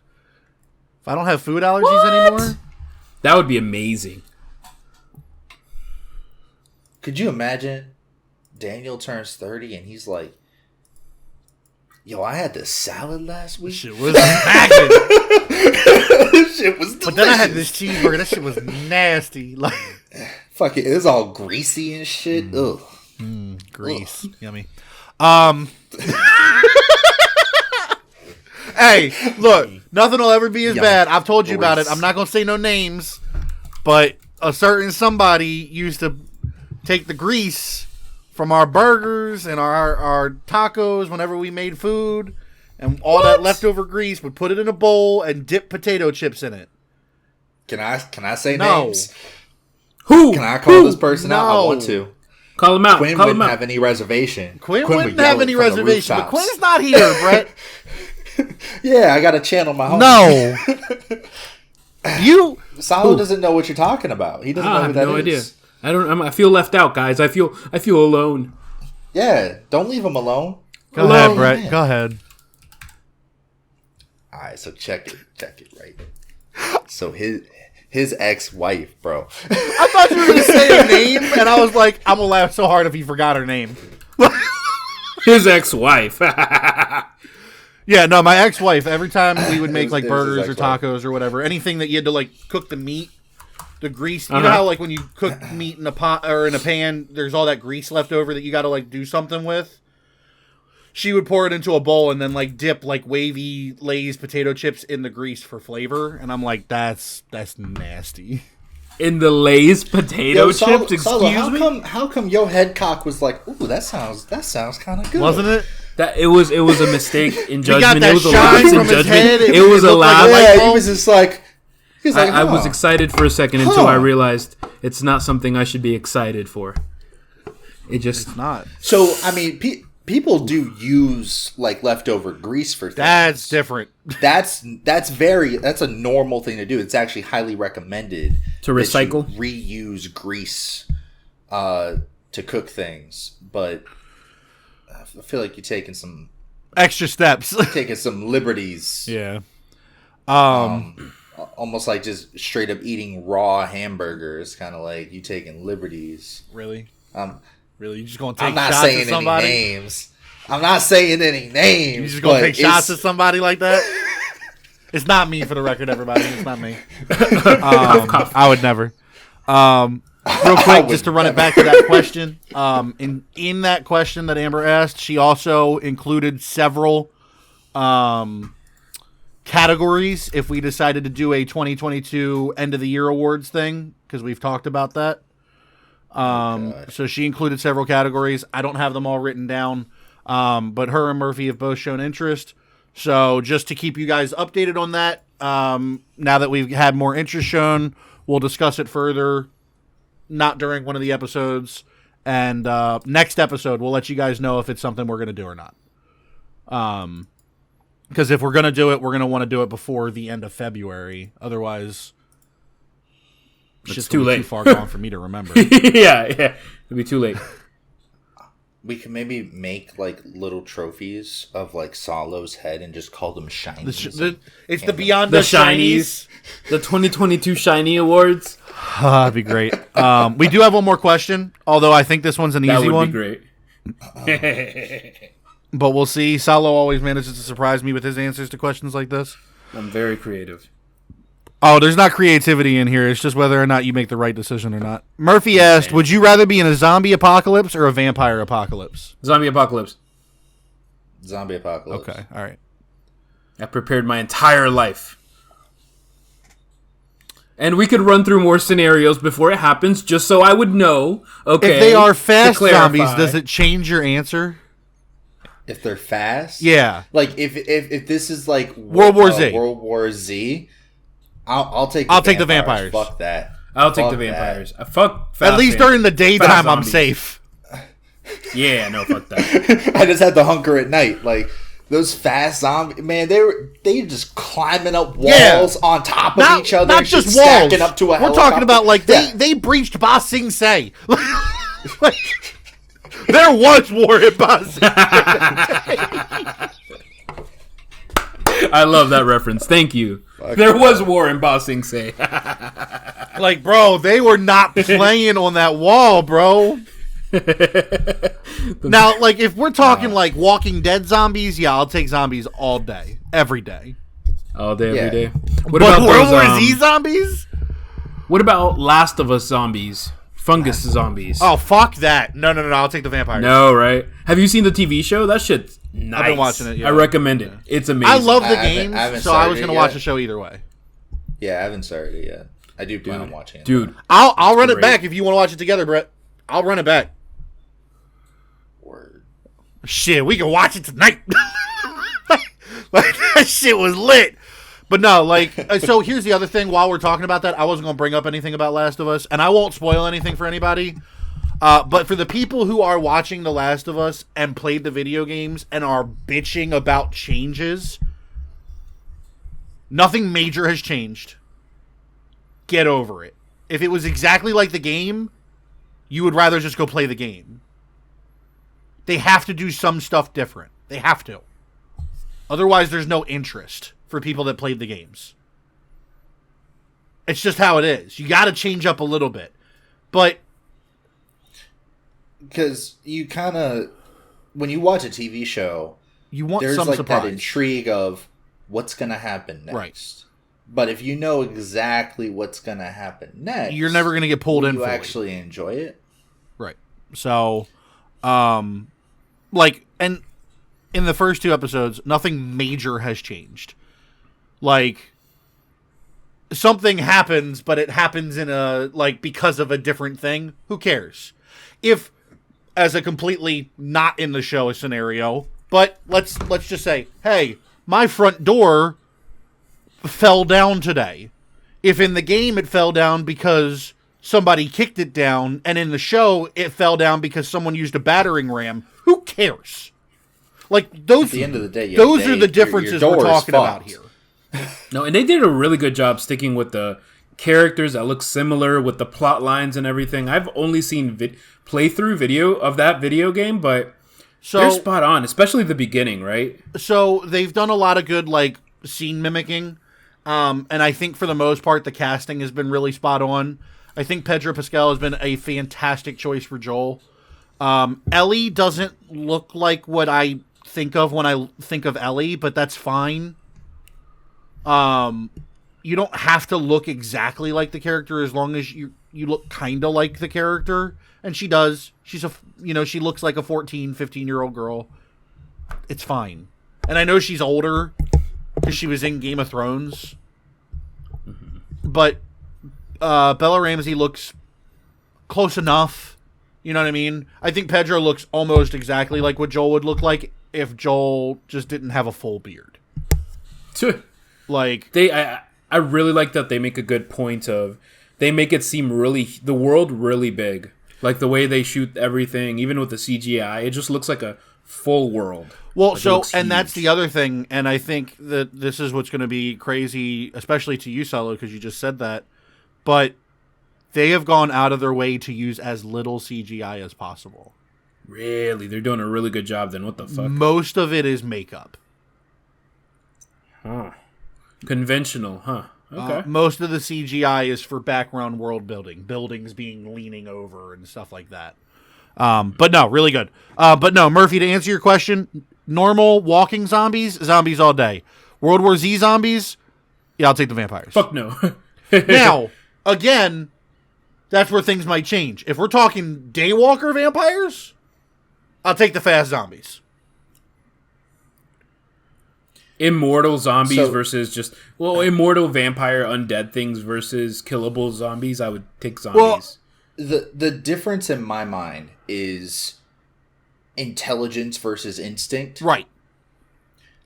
Speaker 1: If I don't have food allergies anymore?
Speaker 2: That would be amazing.
Speaker 3: Could you imagine Daniel turns 30 and he's like, yo, I had this salad last week.
Speaker 1: Shit was smacking.
Speaker 3: Shit was delicious.
Speaker 1: But then I had this cheeseburger. That shit was nasty. Like,
Speaker 3: fuck it. It was all greasy and shit. Ugh.
Speaker 1: Grease. Ugh. Yummy. Hey, look, nothing will ever be as bad. I've told you about it. I'm not going to say no names, but a certain somebody used to take the grease from our burgers and our tacos whenever we made food, and all that leftover grease would put it in a bowl and dip potato chips in it.
Speaker 3: Can I say names?
Speaker 2: Who?
Speaker 3: Can I call this person out? I want to.
Speaker 2: Call him out.
Speaker 3: Quinn wouldn't have any reservation.
Speaker 1: Quinn wouldn't have any reservation, but Quinn's not here, Brett.
Speaker 3: Yeah, I got to channel my homie.
Speaker 1: No.
Speaker 3: Salo doesn't know what you're talking about. He doesn't know who that is. I have no idea.
Speaker 2: I feel left out, guys. I feel alone.
Speaker 3: Yeah, don't leave him alone.
Speaker 1: Go ahead, Brett. Man. Go ahead.
Speaker 3: All right, so check it right. So his ex-wife, bro.
Speaker 1: I thought you were gonna say a name, and I was like, I'm gonna laugh so hard if he forgot her name.
Speaker 2: His ex-wife.
Speaker 1: Yeah, no, my ex-wife. Every time we would make like burgers or tacos or whatever, anything that you had to like cook the meat. The grease, you know how like when you cook meat in a pot or in a pan, there's all that grease left over that you got to like do something with. She would pour it into a bowl and then like dip like wavy Lay's potato chips in the grease for flavor, and I'm like, that's nasty.
Speaker 2: In the Lay's potato chips, excuse me.
Speaker 3: How come your head cock was like, ooh, that sounds kind of good,
Speaker 1: wasn't it?
Speaker 2: That it was a mistake in judgment.
Speaker 1: It was a lapse in judgment.
Speaker 2: It was a lapse.
Speaker 3: Yeah, he was just like.
Speaker 2: I was excited for a second until I realized it's not something I should be excited for. It's
Speaker 1: not.
Speaker 3: So, I mean, people do use like leftover grease for things.
Speaker 1: That's different.
Speaker 3: That's a normal thing to do. It's actually highly recommended
Speaker 2: to recycle,
Speaker 3: reuse grease to cook things. But I feel like you're taking some
Speaker 1: extra steps,
Speaker 3: taking some liberties.
Speaker 1: Yeah.
Speaker 3: Almost like just straight up eating raw hamburgers, kind of like you taking liberties.
Speaker 1: Really? Really? You just gonna take
Speaker 3: I'm not
Speaker 1: shots
Speaker 3: saying
Speaker 1: at somebody?
Speaker 3: any names. I'm not saying any names.
Speaker 1: You just gonna take shots at somebody like that? It's not me, for the record, everybody. It's not me. I would never. Real quick, just to run it back to that question. In that question that Amber asked, she also included several categories if we decided to do a 2022 end of the year awards thing, because we've talked about that. So she included several categories. I don't have them all written down, but her and Murphy have both shown interest. So just to keep you guys updated on that, now that we've had more interest shown, we'll discuss it further, not during one of the episodes. And next episode, we'll let you guys know if it's something we're going to do or not. Because if we're going to do it, we're going to want to do it before the end of February. Otherwise, it's just too late. Too far gone for me to remember.
Speaker 2: yeah. It'll be too late.
Speaker 3: We can maybe make like little trophies of like Salo's head and just call them shinies.
Speaker 1: It's the Beyond the Shinies.
Speaker 2: The 2022 Shiny Awards.
Speaker 1: That'd be great. We do have one more question, although I think this one's an easy one.
Speaker 2: That would be great.
Speaker 1: But we'll see. Salo always manages to surprise me with his answers to questions like this.
Speaker 2: I'm very creative.
Speaker 1: Oh, there's not creativity in here. It's just whether or not you make the right decision or not. Murphy asked, would you rather be in a zombie apocalypse or a vampire apocalypse?
Speaker 2: Zombie apocalypse.
Speaker 3: Zombie apocalypse.
Speaker 1: Okay, all right.
Speaker 2: I prepared my entire life. And we could run through more scenarios before it happens, just so I would know. Okay.
Speaker 1: If they are fast zombies, does it change your answer?
Speaker 3: If they're fast?
Speaker 1: Yeah.
Speaker 3: Like, if this is like
Speaker 1: World War Z.
Speaker 3: World War Z, I'll take the vampires. Fuck that.
Speaker 2: I'll take the vampires. Fuck fast.
Speaker 1: At least during the daytime, I'm safe.
Speaker 2: Yeah, no, fuck that.
Speaker 3: I just had to hunker at night. Like, those fast zombies, man, they just climbing up walls on top of each other.
Speaker 1: Not just walls.
Speaker 3: Up to a
Speaker 1: We're talking about, like, they breached Ba Sing Se. Like, there was war at Ba Sing Se.
Speaker 2: I love that reference. Thank you. There was war in Ba Sing Se.
Speaker 1: Like, bro, they were not playing on that wall, bro. Now, like, if we're talking like Walking Dead zombies, yeah, I'll take zombies all day, every day.
Speaker 2: All day, every day. What
Speaker 1: about World War Z zombies?
Speaker 2: What about Last of Us zombies? Fungus zombies.
Speaker 1: Oh, fuck that. No, I'll take the vampires.
Speaker 2: No, right? Have you seen the TV show? That shit's nice.
Speaker 1: I've been watching it, yeah.
Speaker 2: I recommend it. It's amazing.
Speaker 1: I love the games, so I was going to watch the show either way.
Speaker 3: Yeah, I haven't started it yet. I do plan on watching it.
Speaker 2: Dude.
Speaker 1: I'll run it back if you want to watch it together, Brett. I'll run it back.
Speaker 3: Word.
Speaker 1: Shit, we can watch it tonight. Like, that shit was lit. But no, like, so here's the other thing. While we're talking about that, I wasn't going to bring up anything about Last of Us, and I won't spoil anything for anybody. But for the people who are watching The Last of Us and played the video games and are bitching about changes, nothing major has changed. Get over it. If it was exactly like the game, you would rather just go play the game. They have to do some stuff different. They have to. Otherwise, there's no interest for people that played the games. It's just how it is. You got to change up a little bit. But
Speaker 3: because you kind of, when you watch a TV show,
Speaker 1: you want
Speaker 3: there's
Speaker 1: some
Speaker 3: like
Speaker 1: surprise.
Speaker 3: that intrigue of what's going to happen next.
Speaker 1: Right.
Speaker 3: But if you know exactly what's going to happen next,
Speaker 1: you're never going to get pulled in.
Speaker 3: You actually enjoy it.
Speaker 1: Right. So, like, and in the first 2 episodes, nothing major has changed. Like, something happens, but it happens in a, like, because of a different thing. Who cares? If, as a completely not in the show scenario, but let's just say, hey, my front door fell down today. If in the game it fell down because somebody kicked it down, and in the show it fell down because someone used a battering ram, who cares? Like, those,
Speaker 3: at the end of the day,
Speaker 1: those are the differences we're talking about here.
Speaker 2: No, and they did a really good job sticking with the characters that look similar, with the plot lines and everything. I've only seen playthrough video of that video game, but they're spot on, especially the beginning, right?
Speaker 1: So they've done a lot of good, like, scene mimicking, and I think for the most part the casting has been really spot on. I think Pedro Pascal has been a fantastic choice for Joel. Ellie doesn't look like what I think of when I think of Ellie, but that's fine. You don't have to look exactly like the character as long as you look kind of like the character, and she does. She's she looks like a 14, 15-year-old girl. It's fine. And I know she's older because she was in Game of Thrones. But Bella Ramsey looks close enough. You know what I mean? I think Pedro looks almost exactly like what Joel would look like if Joel just didn't have a full beard. Like,
Speaker 2: I really like that they make a good point of, they make it seem the world really big. Like the way they shoot everything, even with the CGI, it just looks like a full world.
Speaker 1: Well,
Speaker 2: like,
Speaker 1: and that's the other thing, and I think that this is what's going to be crazy, especially to you, Salo, because you just said that, but they have gone out of their way to use as little CGI as possible.
Speaker 2: Really? They're doing a really good job then. What the fuck?
Speaker 1: Most of it is makeup.
Speaker 2: Huh. Conventional, huh? Okay.
Speaker 1: Most of the CGI is for background world building, buildings being leaning over and stuff like that. But no, really good. But no, Murphy, to answer your question, normal walking zombies all day. World War Z zombies, yeah, I'll take the vampires.
Speaker 2: Fuck no.
Speaker 1: Now, again, that's where things might change. If we're talking daywalker vampires, I'll take the fast zombies.
Speaker 2: Immortal zombies versus immortal vampire undead things versus killable zombies. I would take zombies.
Speaker 3: Well, the difference in my mind is intelligence versus instinct.
Speaker 1: Right.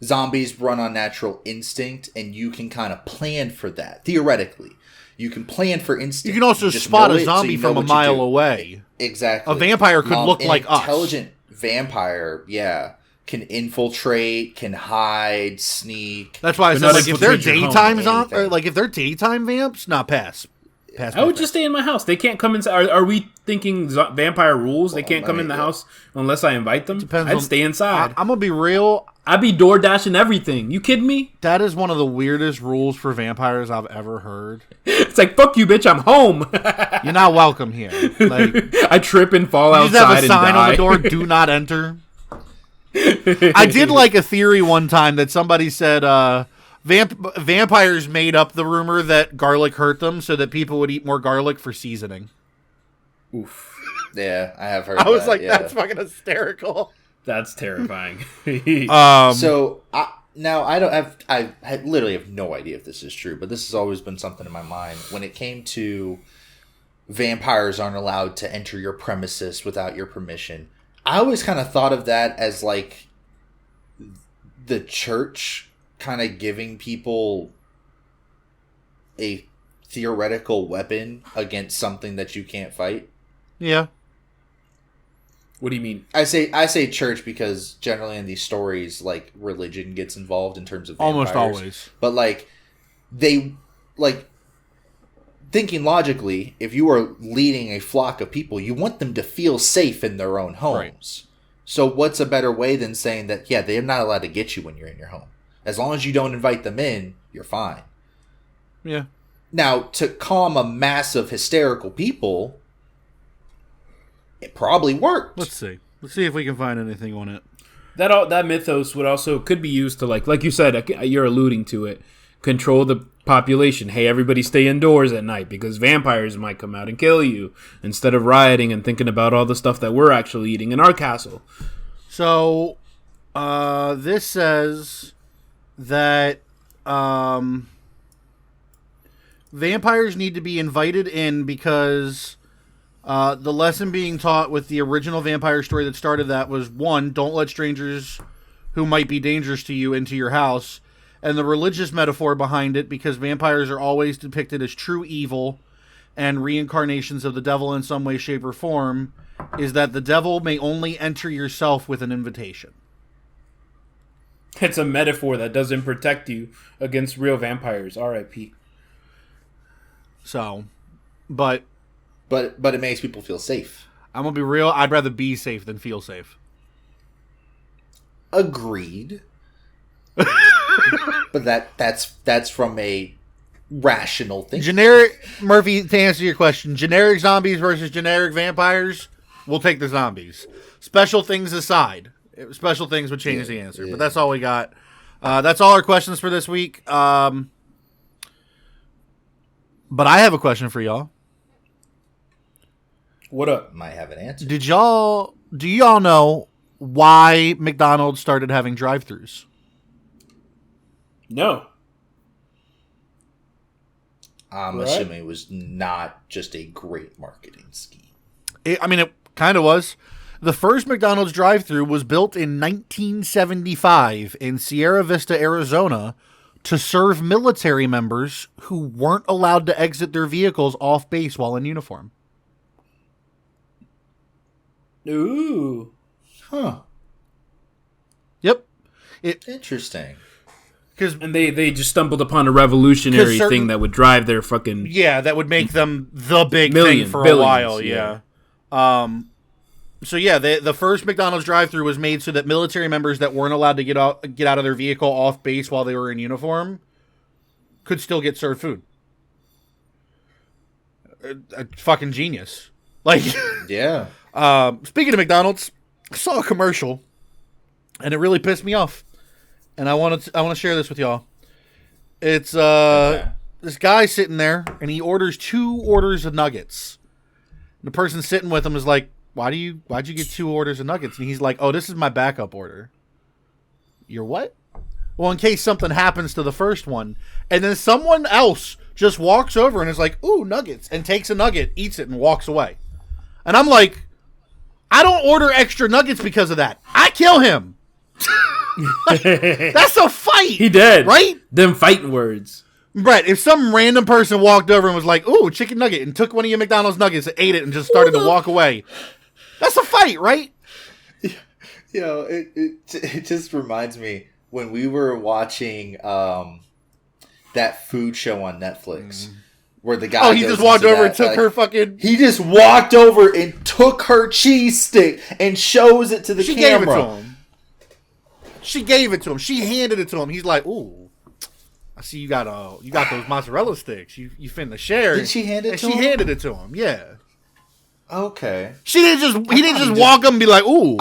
Speaker 3: Zombies run on natural instinct, and you can kind of plan for that. Theoretically, you can plan for instinct.
Speaker 1: You can also spot a zombie from a mile away.
Speaker 3: Exactly.
Speaker 1: A vampire could look like us.
Speaker 3: Intelligent vampire, yeah. Can infiltrate, can hide, sneak.
Speaker 1: That's why I said, like, if they're daytime if they're daytime vamps, not pass.
Speaker 2: I would just stay in my house. They can't come inside. Are we thinking vampire rules? They can't come in the house unless I invite them? I'd stay inside.
Speaker 1: I'm going to be real.
Speaker 2: I'd be door dashing everything. You kidding me?
Speaker 1: That is one of the weirdest rules for vampires I've ever heard.
Speaker 2: It's like, fuck you, bitch, I'm home.
Speaker 1: You're not welcome here. Like,
Speaker 2: I trip and fall outside and die.
Speaker 1: You just have a sign on the door, do not enter. I did like a theory one time that somebody said vampires made up the rumor that garlic hurt them so that people would eat more garlic for seasoning.
Speaker 3: Oof. Yeah, I have heard
Speaker 1: I was
Speaker 3: that,
Speaker 1: like,
Speaker 3: yeah.
Speaker 1: That's fucking hysterical.
Speaker 2: That's terrifying.
Speaker 3: So I literally have no idea if this is true, but this has always been something in my mind. When it came to vampires aren't allowed to enter your premises without your permission, I always kind of thought of that as like the church kind of giving people a theoretical weapon against something that you can't fight.
Speaker 1: Yeah.
Speaker 2: What do you mean?
Speaker 3: I say church because generally in these stories, like, religion gets involved in terms of vampires.
Speaker 1: Almost always.
Speaker 3: But, like, thinking logically, if you are leading a flock of people, you want them to feel safe in their own homes. Right. So what's a better way than saying that, yeah, they're not allowed to get you when you're in your home. As long as you don't invite them in, you're fine.
Speaker 1: Yeah. Now,
Speaker 3: to calm a mass of hysterical people, it probably worked.
Speaker 1: Let's see if we can find anything on it.
Speaker 2: That mythos could be used to, like you said, you're alluding to it, control the population. Hey, everybody stay indoors at night because vampires might come out and kill you, instead of rioting and thinking about all the stuff that we're actually eating in our castle.
Speaker 1: So, this says that vampires need to be invited in because the lesson being taught with the original vampire story that started that was, 1, don't let strangers who might be dangerous to you into your house. And the religious metaphor behind it, because vampires are always depicted as true evil and reincarnations of the devil in some way, shape, or form, is that the devil may only enter yourself with an invitation.
Speaker 2: It's a metaphor that doesn't protect you against real vampires. R.I.P.
Speaker 1: So, but
Speaker 3: it makes people feel safe.
Speaker 1: I'm gonna be real. I'd rather be safe than feel safe.
Speaker 3: Agreed. But that's from a rational thing.
Speaker 1: Generic, Murphy, to answer your question, generic zombies versus generic vampires, we'll take the zombies. Special things aside. Special things would change the answer. Yeah. But that's all we got. That's all our questions for this week. But I have a question for y'all.
Speaker 2: What up?
Speaker 3: Might have an answer.
Speaker 1: Do y'all know why McDonald's started having drive-thrus?
Speaker 2: No.
Speaker 3: I'm assuming it was not just a great marketing scheme.
Speaker 1: It kind of was. The first McDonald's drive-thru was built in 1975 in Sierra Vista, Arizona, to serve military members who weren't allowed to exit their vehicles off base while in uniform.
Speaker 2: Ooh.
Speaker 3: Huh.
Speaker 1: Yep.
Speaker 3: Interesting.
Speaker 2: And they just stumbled upon a revolutionary thing that would drive their fucking...
Speaker 1: Yeah, that would make them the big thing for a while, yeah. So yeah, the first McDonald's drive-thru was made so that military members that weren't allowed to get out of their vehicle off base while they were in uniform could still get served food. Fucking genius. Like,
Speaker 3: yeah.
Speaker 1: Speaking of McDonald's, I saw a commercial, and it really pissed me off. And I want to share this with y'all. It's this guy sitting there, and he orders 2 orders of nuggets. And the person sitting with him is like, why'd you get 2 orders of nuggets? And he's like, oh, this is my backup order. Your what? Well, in case something happens to the first one. And then someone else just walks over and is like, ooh, nuggets, and takes a nugget, eats it, and walks away. And I'm like, I don't order extra nuggets because of that. I kill him. That's a fight.
Speaker 2: He did.
Speaker 1: Right?
Speaker 2: Them fighting words.
Speaker 1: Brett, if some random person walked over and was like, ooh, chicken nugget, and took one of your McDonald's nuggets and ate it and just started to walk away, that's a fight, right?
Speaker 3: You know, it just reminds me when we were watching that food show on Netflix. where the guy.
Speaker 1: Oh, he just walked over and took her fucking.
Speaker 3: He just walked over and took her cheese stick and shows it to the camera.
Speaker 1: Gave it to him. She gave it to him. She handed it to him. He's like, "Ooh, I see you got those mozzarella sticks. You finna share."
Speaker 3: Did she hand it to him?
Speaker 1: She handed it to him. Yeah.
Speaker 3: Okay.
Speaker 1: He didn't just walk up and be like, "Ooh."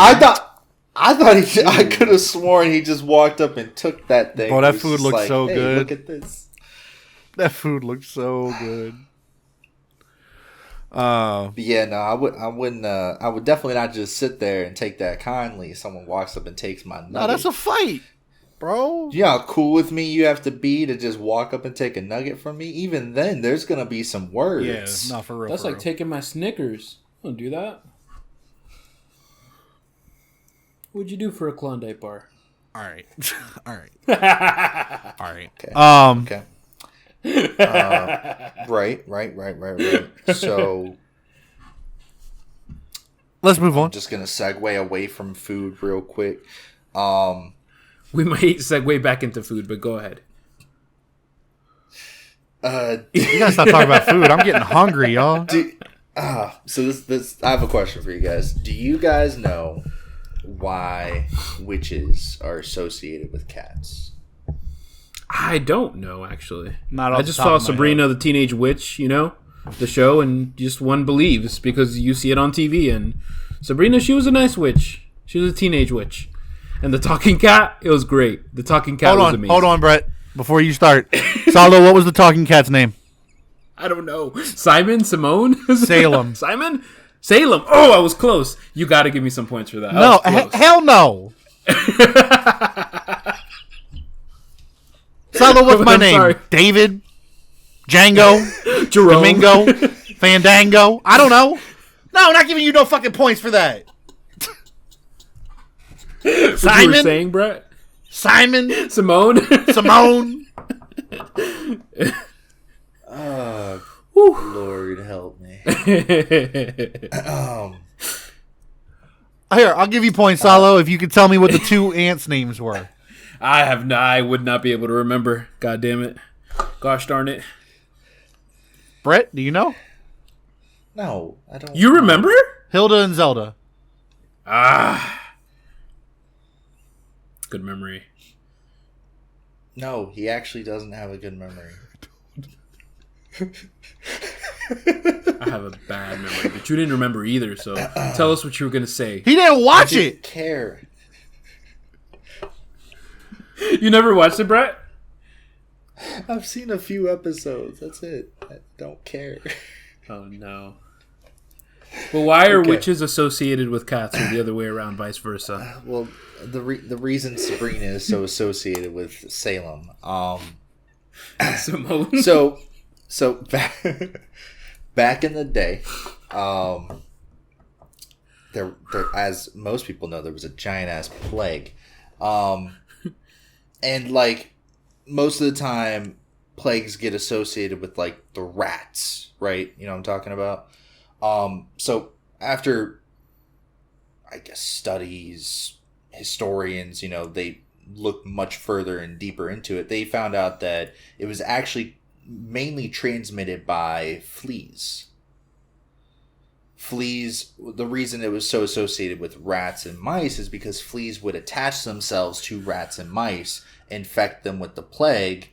Speaker 3: I could have sworn he just walked up and took that thing.
Speaker 1: Bro, that food looked so good.
Speaker 3: Look at this.
Speaker 1: That food looked so good.
Speaker 3: But yeah, no, I wouldn't. I would definitely not just sit there and take that kindly. Someone walks up and takes my nugget.
Speaker 1: No, that's a fight, bro.
Speaker 3: You know how cool with me you have to be to just walk up and take a nugget from me? Even then, there's gonna be some words.
Speaker 1: Yeah, not for real.
Speaker 2: That's like taking my Snickers. Don't do that. What'd you do for a Klondike bar?
Speaker 1: All right. All right. All right.
Speaker 3: Okay.
Speaker 1: Okay.
Speaker 3: Right. So
Speaker 1: let's move on.
Speaker 3: I'm just gonna segue away from food real quick.
Speaker 2: We might segue back into food, but go ahead.
Speaker 1: You gotta stop talking about food. I'm getting hungry, y'all.
Speaker 3: So this I have a question for you guys. Do you guys know why witches are associated with cats?
Speaker 2: I don't know, actually.
Speaker 1: Not
Speaker 2: I just saw Sabrina the Teenage Witch, the show, and just one believes because you see it on TV. And Sabrina, she was a nice witch. She was a teenage witch. And the talking cat, it was great. The talking cat was amazing.
Speaker 1: Hold on, Brett. Before you start. Salo, what was the talking cat's name?
Speaker 2: I don't know. Simon? Simone?
Speaker 1: Salem.
Speaker 2: Simon? Salem. Oh, I was close. You got to give me some points for that.
Speaker 1: No, hell no. Salo, what's my name? Sorry. David? Django?
Speaker 2: Jerome?
Speaker 1: Domingo? Fandango? I don't know. No, I'm not giving you no fucking points for that.
Speaker 2: Simon? You were saying, Brett?
Speaker 1: Simon?
Speaker 2: Simone?
Speaker 1: Simone?
Speaker 3: Lord help me.
Speaker 1: Here, I'll give you points, Salo, if you can tell me what the two ants' names were.
Speaker 2: I would not be able to remember. God damn it. Gosh darn it.
Speaker 1: Brett, do you know?
Speaker 3: No, I don't.
Speaker 2: You remember?
Speaker 1: Hilda and Zelda.
Speaker 2: Good memory.
Speaker 3: No, he actually doesn't have a good memory.
Speaker 2: I have a bad memory, but you didn't remember either, so tell us what you were going to say.
Speaker 1: He didn't watch it!
Speaker 3: Care.
Speaker 2: You never watched it, Brett?
Speaker 3: I've seen a few episodes. That's it. I don't care.
Speaker 2: Oh, no. But why are witches associated with cats or the other way around, vice versa?
Speaker 3: Well, the reason Sabrina is so associated with Salem.
Speaker 2: Simone?
Speaker 3: So back in the day, there, as most people know, there was a giant ass plague, and like most of the time, plagues get associated with like the rats, right? You know what I'm talking about. So after, I guess, studies, historians, they looked much further and deeper into it. They found out that it was actually mainly transmitted by fleas. Fleas, the reason it was so associated with rats and mice is because fleas would attach themselves to rats and mice, infect them with the plague,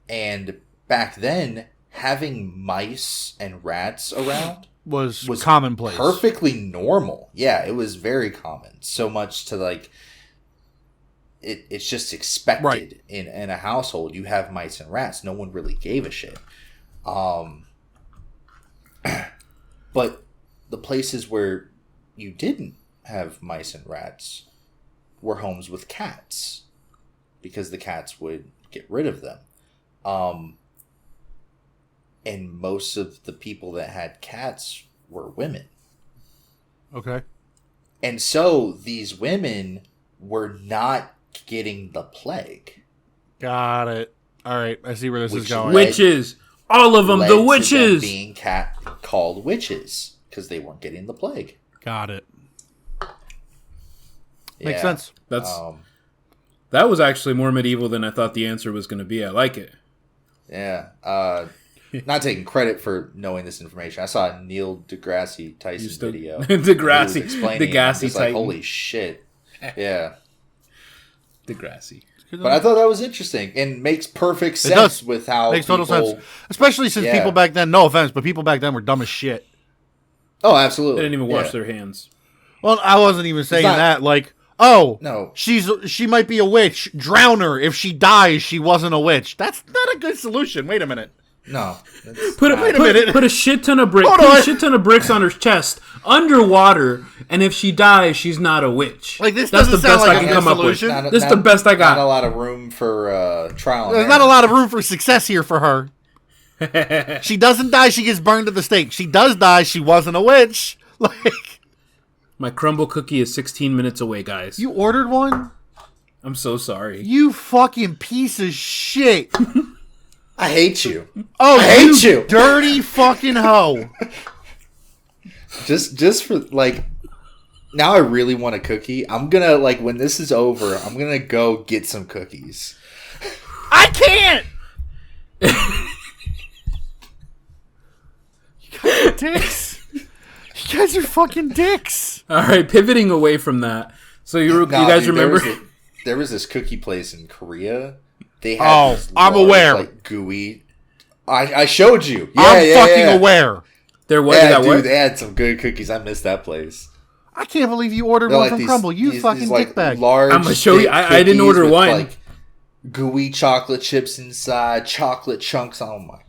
Speaker 3: and back then, having mice and rats around
Speaker 1: was commonplace.
Speaker 3: Perfectly normal. Yeah, it was very common. So much to like it's just expected
Speaker 1: right.
Speaker 3: in a household. You have mice and rats. No one really gave a shit. But the places where you didn't have mice and rats were homes with cats, because the cats would get rid of them. And most of the people that had cats were women.
Speaker 1: Okay.
Speaker 3: And so these women were not getting the plague.
Speaker 1: Got it. All right, I see where this is going.
Speaker 2: Witches, all of them, the witches,
Speaker 3: being called witches because they weren't getting the plague.
Speaker 1: Got it. Makes sense.
Speaker 2: That was actually more medieval than I thought the answer was going to be. I like it.
Speaker 3: Yeah. not taking credit for knowing this information. I saw a Neil deGrasse Tyson video.
Speaker 2: deGrasse
Speaker 3: Tyson.
Speaker 2: Like,
Speaker 3: holy shit. Yeah.
Speaker 2: Degrassi.
Speaker 3: But I thought that was interesting and makes perfect sense with how
Speaker 1: makes total sense. Especially since people back then, no offense, but people back then were dumb as shit.
Speaker 3: Oh, absolutely.
Speaker 2: They didn't even wash their hands.
Speaker 1: Well, I wasn't even saying that. Like, oh,
Speaker 3: no,
Speaker 1: she might be a witch. Drown her. If she dies, she wasn't a witch. That's not a good solution. Wait a minute.
Speaker 3: No.
Speaker 2: Put a shit ton of bricks. Put a shit ton of bricks on her chest underwater, and if she dies, she's not a witch.
Speaker 1: Like this.
Speaker 2: That's the
Speaker 1: best
Speaker 2: I can come up with. This is the best I got.
Speaker 3: Not a lot of room for trial.
Speaker 1: There's not a lot of room for success here for her. She doesn't die. She gets burned at the stake. She does die. She wasn't a witch. Like
Speaker 2: my crumble cookie is 16 minutes away, guys.
Speaker 1: You ordered one?
Speaker 2: I'm so sorry.
Speaker 1: You fucking piece of shit.
Speaker 3: I hate you.
Speaker 1: Oh,
Speaker 3: I hate you,
Speaker 1: dirty fucking hoe.
Speaker 3: Just for like, now I really want a cookie. I'm gonna like when this is over, I'm gonna go get some cookies.
Speaker 1: I can't. You guys are dicks. You guys are fucking dicks.
Speaker 2: All right, pivoting away from that. So you guys remember?
Speaker 3: There was this cookie place in Korea. They had
Speaker 1: I'm aware.
Speaker 3: Like gooey. I showed you. Yeah,
Speaker 1: I'm fucking aware.
Speaker 2: There was
Speaker 3: they had some good cookies. I missed that place.
Speaker 1: I can't believe you ordered one from Crumble. You fucking dickbag.
Speaker 2: I'm gonna show you. I didn't order one.
Speaker 3: Like gooey chocolate chips inside, chocolate chunks. Oh my.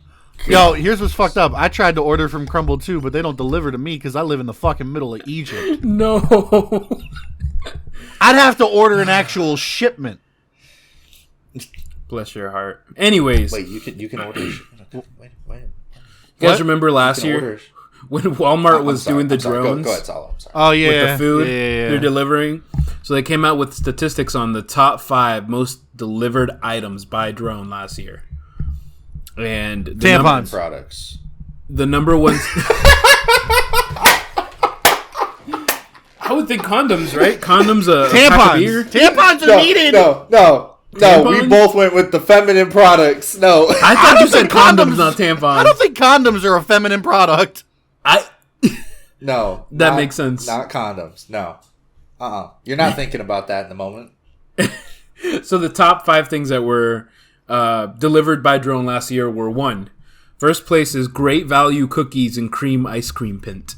Speaker 1: Yo, here's what's fucked up. I tried to order from Crumble too, but they don't deliver to me because I live in the fucking middle of Egypt.
Speaker 2: No.
Speaker 1: I'd have to order an actual shipment.
Speaker 2: Bless your heart. Anyways,
Speaker 3: wait, you can order. Wait.
Speaker 2: You guys remember last year when Walmart was doing the drones?
Speaker 3: Go ahead, Salo. I'm sorry.
Speaker 1: Oh yeah,
Speaker 2: with the food they're delivering. So they came out with statistics on the top 5 most delivered items by drone last year, and the
Speaker 1: tampons
Speaker 3: products.
Speaker 2: The number one. I would think condoms, right? Condoms,
Speaker 1: tampons. Tampons are needed.
Speaker 3: No, we both went with the feminine products. No.
Speaker 2: I thought you said condoms, not tampons.
Speaker 1: I don't think condoms are a feminine product.
Speaker 3: No.
Speaker 2: That makes sense.
Speaker 3: Not condoms. No. You're not thinking about that in the moment.
Speaker 2: So the top 5 things that were delivered by drone last year were 1. First place is great value cookies and cream ice cream pint.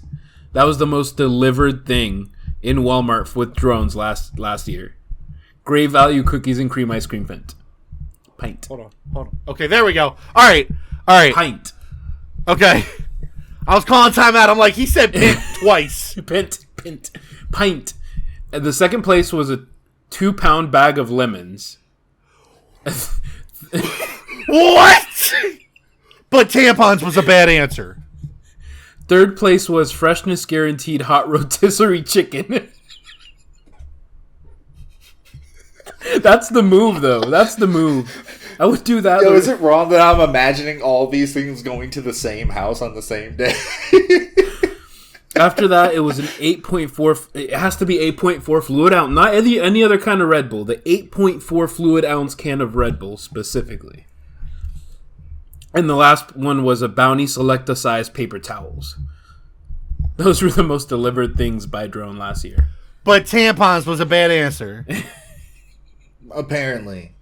Speaker 2: That was the most delivered thing in Walmart with drones last year. Great value cookies and cream ice cream pint.
Speaker 1: Hold on. Okay, there we go. All right.
Speaker 2: Pint.
Speaker 1: Okay. I was calling timeout. I'm like, he said pint twice.
Speaker 2: Pint. And the second place was a 2-pound bag of lemons.
Speaker 1: What? But tampons was a bad answer.
Speaker 2: Third place was freshness guaranteed hot rotisserie chicken. That's the move, though. That's the move. I would do that.
Speaker 3: Yo, is it wrong that I'm imagining all these things going to the same house on the same day?
Speaker 2: After that, it was an 8.4. It has to be 8.4 fluid ounce, not any other kind of Red Bull. The 8.4 fluid ounce can of Red Bull specifically. And the last one was a Bounty Selecta size paper towels. Those were the most delivered things by drone last year.
Speaker 1: But tampons was a bad answer.
Speaker 3: Apparently.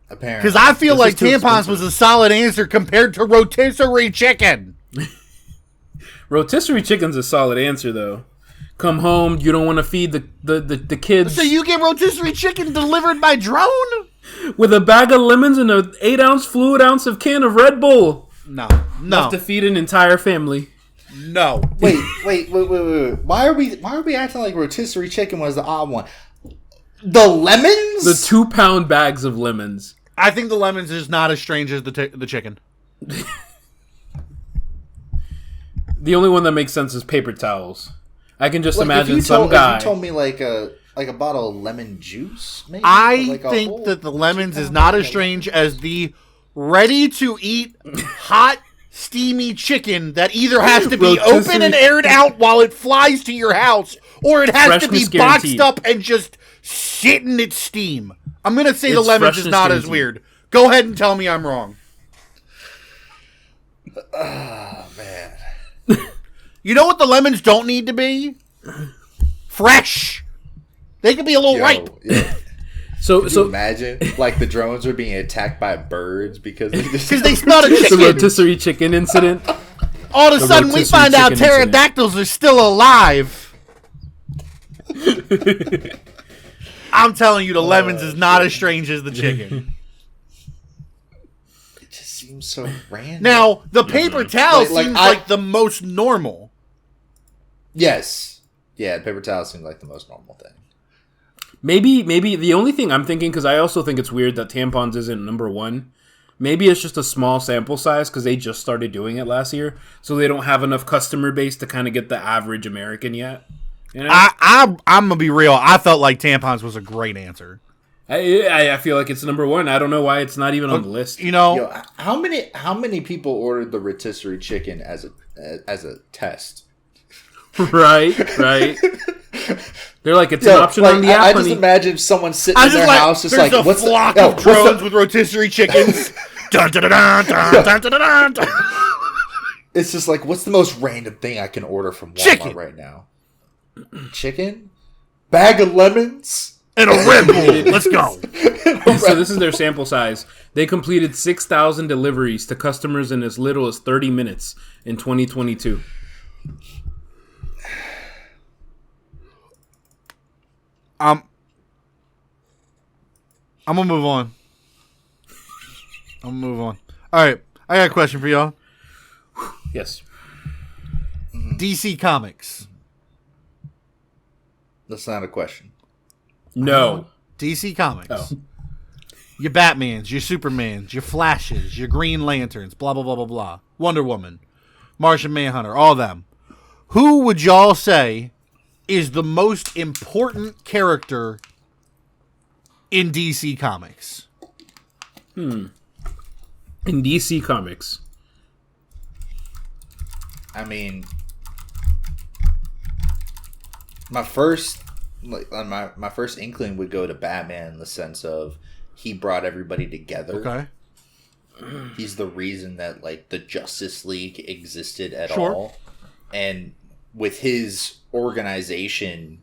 Speaker 1: Because I feel like tampons was a solid answer compared to rotisserie chicken.
Speaker 2: Rotisserie chicken's a solid answer, though. Come home, you don't want to feed the kids.
Speaker 1: So you get rotisserie chicken delivered by drone?
Speaker 2: With a bag of lemons and an 8-ounce fluid ounce of can of Red Bull.
Speaker 1: No.
Speaker 2: Enough to feed an entire family.
Speaker 1: No.
Speaker 3: Wait. Why are we acting like rotisserie chicken was the odd one? The lemons?
Speaker 2: The 2-pound bags of lemons.
Speaker 1: I think the lemons is not as strange as the chicken.
Speaker 2: The only one that makes sense is paper towels. I can just imagine some guy.
Speaker 3: If you told me like a bottle of lemon juice, maybe.
Speaker 1: I think that the lemons is not as strange as the ready-to-eat hot, steamy chicken that either has to be open and aired out while it flies to your house, or it has to be boxed up and just sit in its steam. I'm going to say the lemons is not as weird. Go ahead and tell me I'm wrong.
Speaker 3: Oh, man.
Speaker 1: You know what the lemons don't need to be? Fresh. They could be a little ripe.
Speaker 3: Yeah.
Speaker 2: So
Speaker 3: imagine like the drones are being attacked by birds because
Speaker 1: they smelled a
Speaker 2: the
Speaker 1: chicken.
Speaker 2: rotisserie chicken incident.
Speaker 1: All of a sudden, we find out pterodactyls are still alive. I'm telling you, the lemons is not as strange as the chicken.
Speaker 3: It just seems so random.
Speaker 1: Now, the paper towel seems like the most normal.
Speaker 3: Yes. Yeah, paper towel seems like the most normal thing.
Speaker 2: Maybe the only thing I'm thinking, because I also think it's weird that tampons isn't number one. Maybe it's just a small sample size because they just started doing it last year, so they don't have enough customer base to kind of get the average American yet. You know?
Speaker 1: I'm gonna be real. I felt like tampons was a great answer.
Speaker 2: I feel like it's number one. I don't know why it's not even on the list.
Speaker 1: You know,
Speaker 3: Yo, how many people ordered the rotisserie chicken as a test?
Speaker 2: Right. They're like, it's an option on the app.
Speaker 3: I just imagine someone sitting in their house, just like,
Speaker 1: what's a flock of drones with rotisserie chickens? Dun, dun, dun, dun, dun, dun, dun, dun.
Speaker 3: It's just like, what's the most random thing I can order from Walmart right now? Chicken, bag of lemons,
Speaker 1: and a Red Bull. Let's go.
Speaker 2: So this is their sample size. They completed 6,000 deliveries to customers in as little as 30 minutes in 2022.
Speaker 1: I'm gonna move on. All right, I got a question for y'all.
Speaker 2: Yes.
Speaker 1: DC Comics.
Speaker 3: That's not a question.
Speaker 2: No.
Speaker 1: DC Comics.
Speaker 2: Oh.
Speaker 1: Your Batmans, your Supermans, your Flashes, your Green Lanterns, blah, blah, blah, blah, blah. Wonder Woman, Martian Manhunter, all them. Who would y'all say is the most important character in DC Comics?
Speaker 2: In DC Comics.
Speaker 3: I mean, my first inkling would go to Batman in the sense of he brought everybody together.
Speaker 1: Okay.
Speaker 3: He's the reason that like the Justice League existed at all. And with his organization,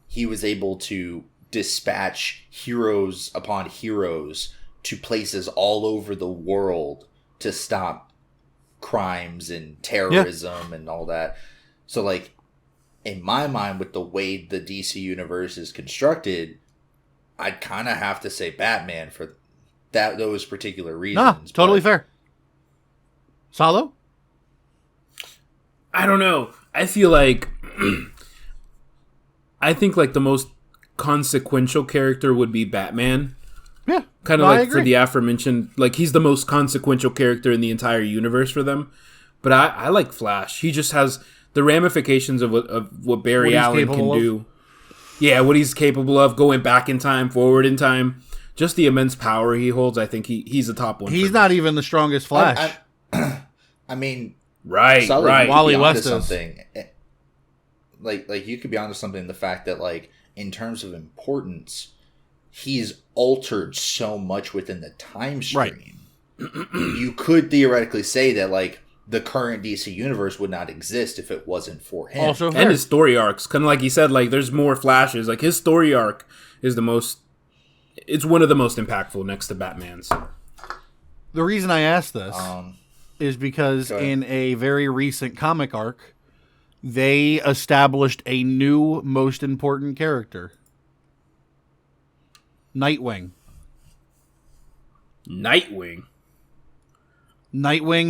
Speaker 3: he was able to dispatch heroes upon heroes to places all over the world to stop crimes and terrorism and all that. So like in my mind, with the way the DC universe is constructed, I'd kind of have to say Batman for those particular reasons.
Speaker 1: Nah, totally fair. Salo?
Speaker 2: I don't know. I feel like I think like the most consequential character would be Batman.
Speaker 1: Yeah.
Speaker 2: Kind of like for the aforementioned, like he's the most consequential character in the entire universe for them. But I like Flash. He just has the ramifications of what Barry Allen can do. Yeah, what he's capable of, going back in time, forward in time. Just the immense power he holds, I think he's the top one.
Speaker 1: He's not even the strongest Flash.
Speaker 3: I mean,
Speaker 2: right.
Speaker 1: Wally West is
Speaker 3: something. Like you could be onto something. The fact that like in terms of importance, he's altered so much within the time stream. Right. You could theoretically say that like the current DC universe would not exist if it wasn't for him.
Speaker 1: Also,
Speaker 2: and his story arcs, kind of like he said, like there's more Flashes. Like his story arc is the most. It's one of the most impactful next to Batman's.
Speaker 1: The reason I asked this is because in a very recent comic arc, they established a new most important character. Nightwing. Nightwing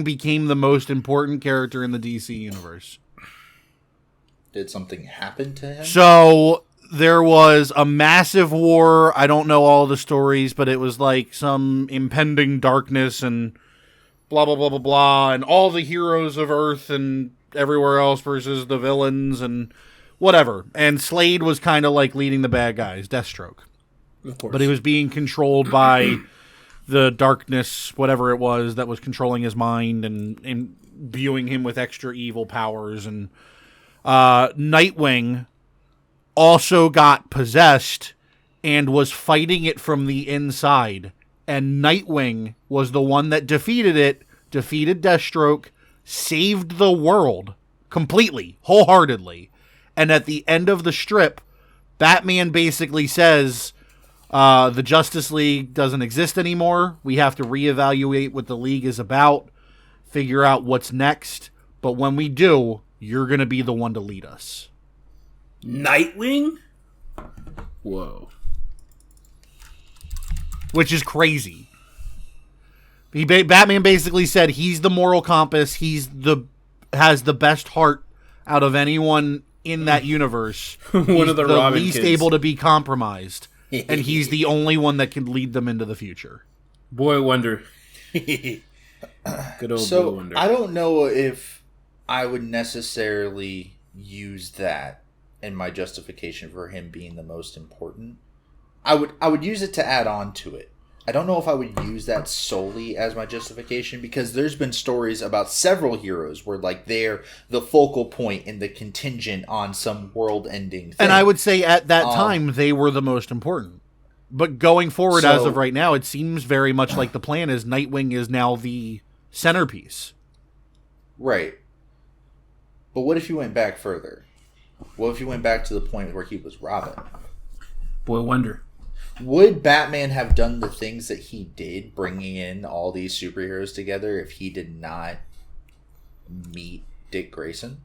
Speaker 1: became the most important character in the DC universe.
Speaker 3: Did something happen to him?
Speaker 1: So there was a massive war. I don't know all the stories, but it was like some impending darkness and blah, blah, blah, blah, blah. And all the heroes of Earth and everywhere else versus the villains and whatever. And Slade was kind of like leading the bad guys, Deathstroke.
Speaker 2: Of course.
Speaker 1: But he was being controlled by the darkness, whatever it was, that was controlling his mind and imbuing him with extra evil powers. And Nightwing also got possessed and was fighting it from the inside. And Nightwing was the one that defeated it, defeated Deathstroke, saved the world completely, wholeheartedly. And at the end of the strip, Batman basically says, the Justice League doesn't exist anymore. We have to reevaluate what the League is about, figure out what's next. But when we do, you're going to be the one to lead us.
Speaker 2: Nightwing? Whoa.
Speaker 1: Which is crazy. Batman basically said he's the moral compass. Has the best heart out of anyone in that universe.
Speaker 2: One of the Robin
Speaker 1: least
Speaker 2: kids.
Speaker 1: able to be compromised. And he's the only one that can lead them into the future.
Speaker 2: Boy Wonder. Good old Boy Wonder.
Speaker 3: I don't know if I would necessarily use that in my justification for him being the most important. I would use it to add on to it. I don't know if I would use that solely as my justification, because there's been stories about several heroes where like they're the focal point and the contingent on some world-ending thing.
Speaker 1: And I would say at that time they were the most important. But going forward, as of right now, it seems very much like the plan is Nightwing is now the centerpiece.
Speaker 3: Right. But what if you went back further? What if you went back to the point where he was Robin?
Speaker 2: Boy Wonder.
Speaker 3: Would Batman have done the things that he did, bringing in all these superheroes together, if he did not meet Dick Grayson?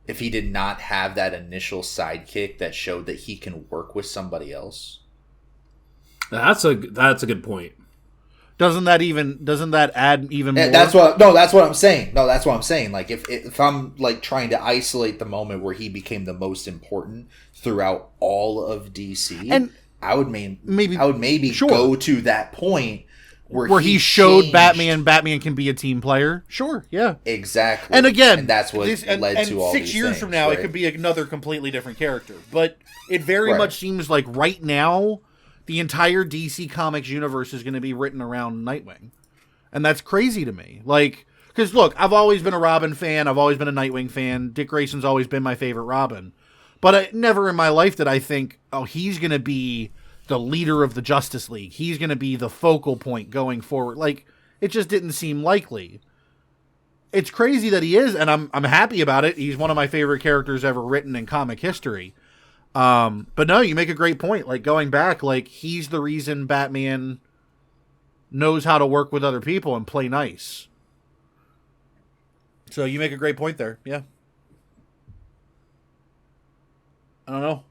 Speaker 3: If he did not have that initial sidekick that showed that he can work with somebody else?
Speaker 2: That's a good point.
Speaker 1: Doesn't that add even more?
Speaker 3: That's what I'm saying. No, that's what I'm saying. Like if I'm like trying to isolate the moment where he became the most important throughout all of DC,
Speaker 1: and
Speaker 3: I would maybe
Speaker 1: sure.
Speaker 3: go to that point where
Speaker 1: he showed
Speaker 3: changed.
Speaker 1: Batman can be a team player. Sure, yeah.
Speaker 3: Exactly.
Speaker 1: And again,
Speaker 3: that's what led to all
Speaker 1: 6
Speaker 3: these
Speaker 1: years
Speaker 3: things,
Speaker 1: from now,
Speaker 3: right?
Speaker 1: it could be another completely different character. But it very
Speaker 3: Right.
Speaker 1: much seems like right now, the entire DC Comics universe is going to be written around Nightwing. And that's crazy to me. Like, because look, I've always been a Robin fan. I've always been a Nightwing fan. Dick Grayson's always been my favorite Robin. But never in my life did I think, oh, he's going to be the leader of the Justice League. He's going to be the focal point going forward. Like, it just didn't seem likely. It's crazy that he is, and I'm happy about it. He's one of my favorite characters ever written in comic history. But no, you make a great point. Like, going back, like, he's the reason Batman knows how to work with other people and play nice. So you make a great point there. Yeah. I don't know.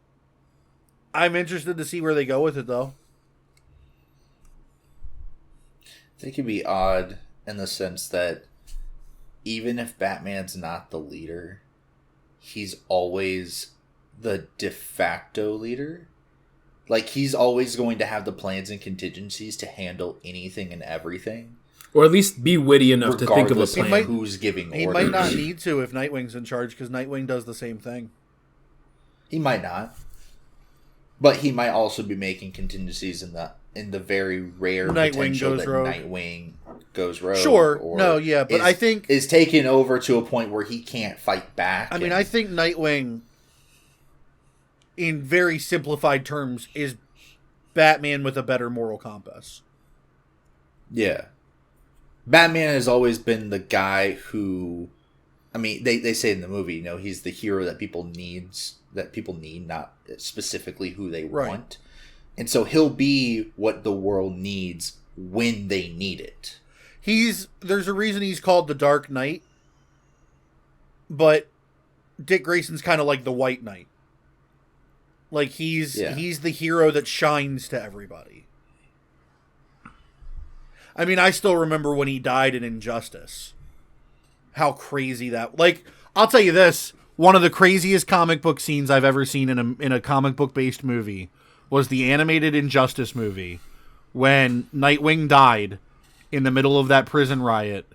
Speaker 1: I'm interested to see where they go with it, though.
Speaker 3: I think it'd be odd in the sense that even if Batman's not the leader, he's always the de facto leader. Like, he's always going to have the plans and contingencies to handle anything and everything.
Speaker 2: Or at least be witty enough to think of a plan.
Speaker 3: Who's giving orders.
Speaker 1: He might not need to if Nightwing's in charge, because Nightwing does the same thing.
Speaker 3: He might not. But he might also be making contingencies in the very rare potential that Nightwing goes rogue.
Speaker 1: Sure. No, yeah, but I think
Speaker 3: is taken over to a point where he can't fight back.
Speaker 1: I mean, I think Nightwing, in very simplified terms, is Batman with a better moral compass.
Speaker 3: Yeah. Batman has always been the guy who, I mean, they say in the movie, you know, he's the hero that people need, not specifically who they want. And so he'll be what the world needs when they need it. There's
Speaker 1: a reason he's called the Dark Knight, but Dick Grayson's kind of like the White Knight. Like, he's the hero that shines to everybody. I mean, I still remember when he died in Injustice. How crazy that... Like, I'll tell you this. One of the craziest comic book scenes I've ever seen in a comic book-based movie was the animated Injustice movie, when Nightwing died in the middle of that prison riot,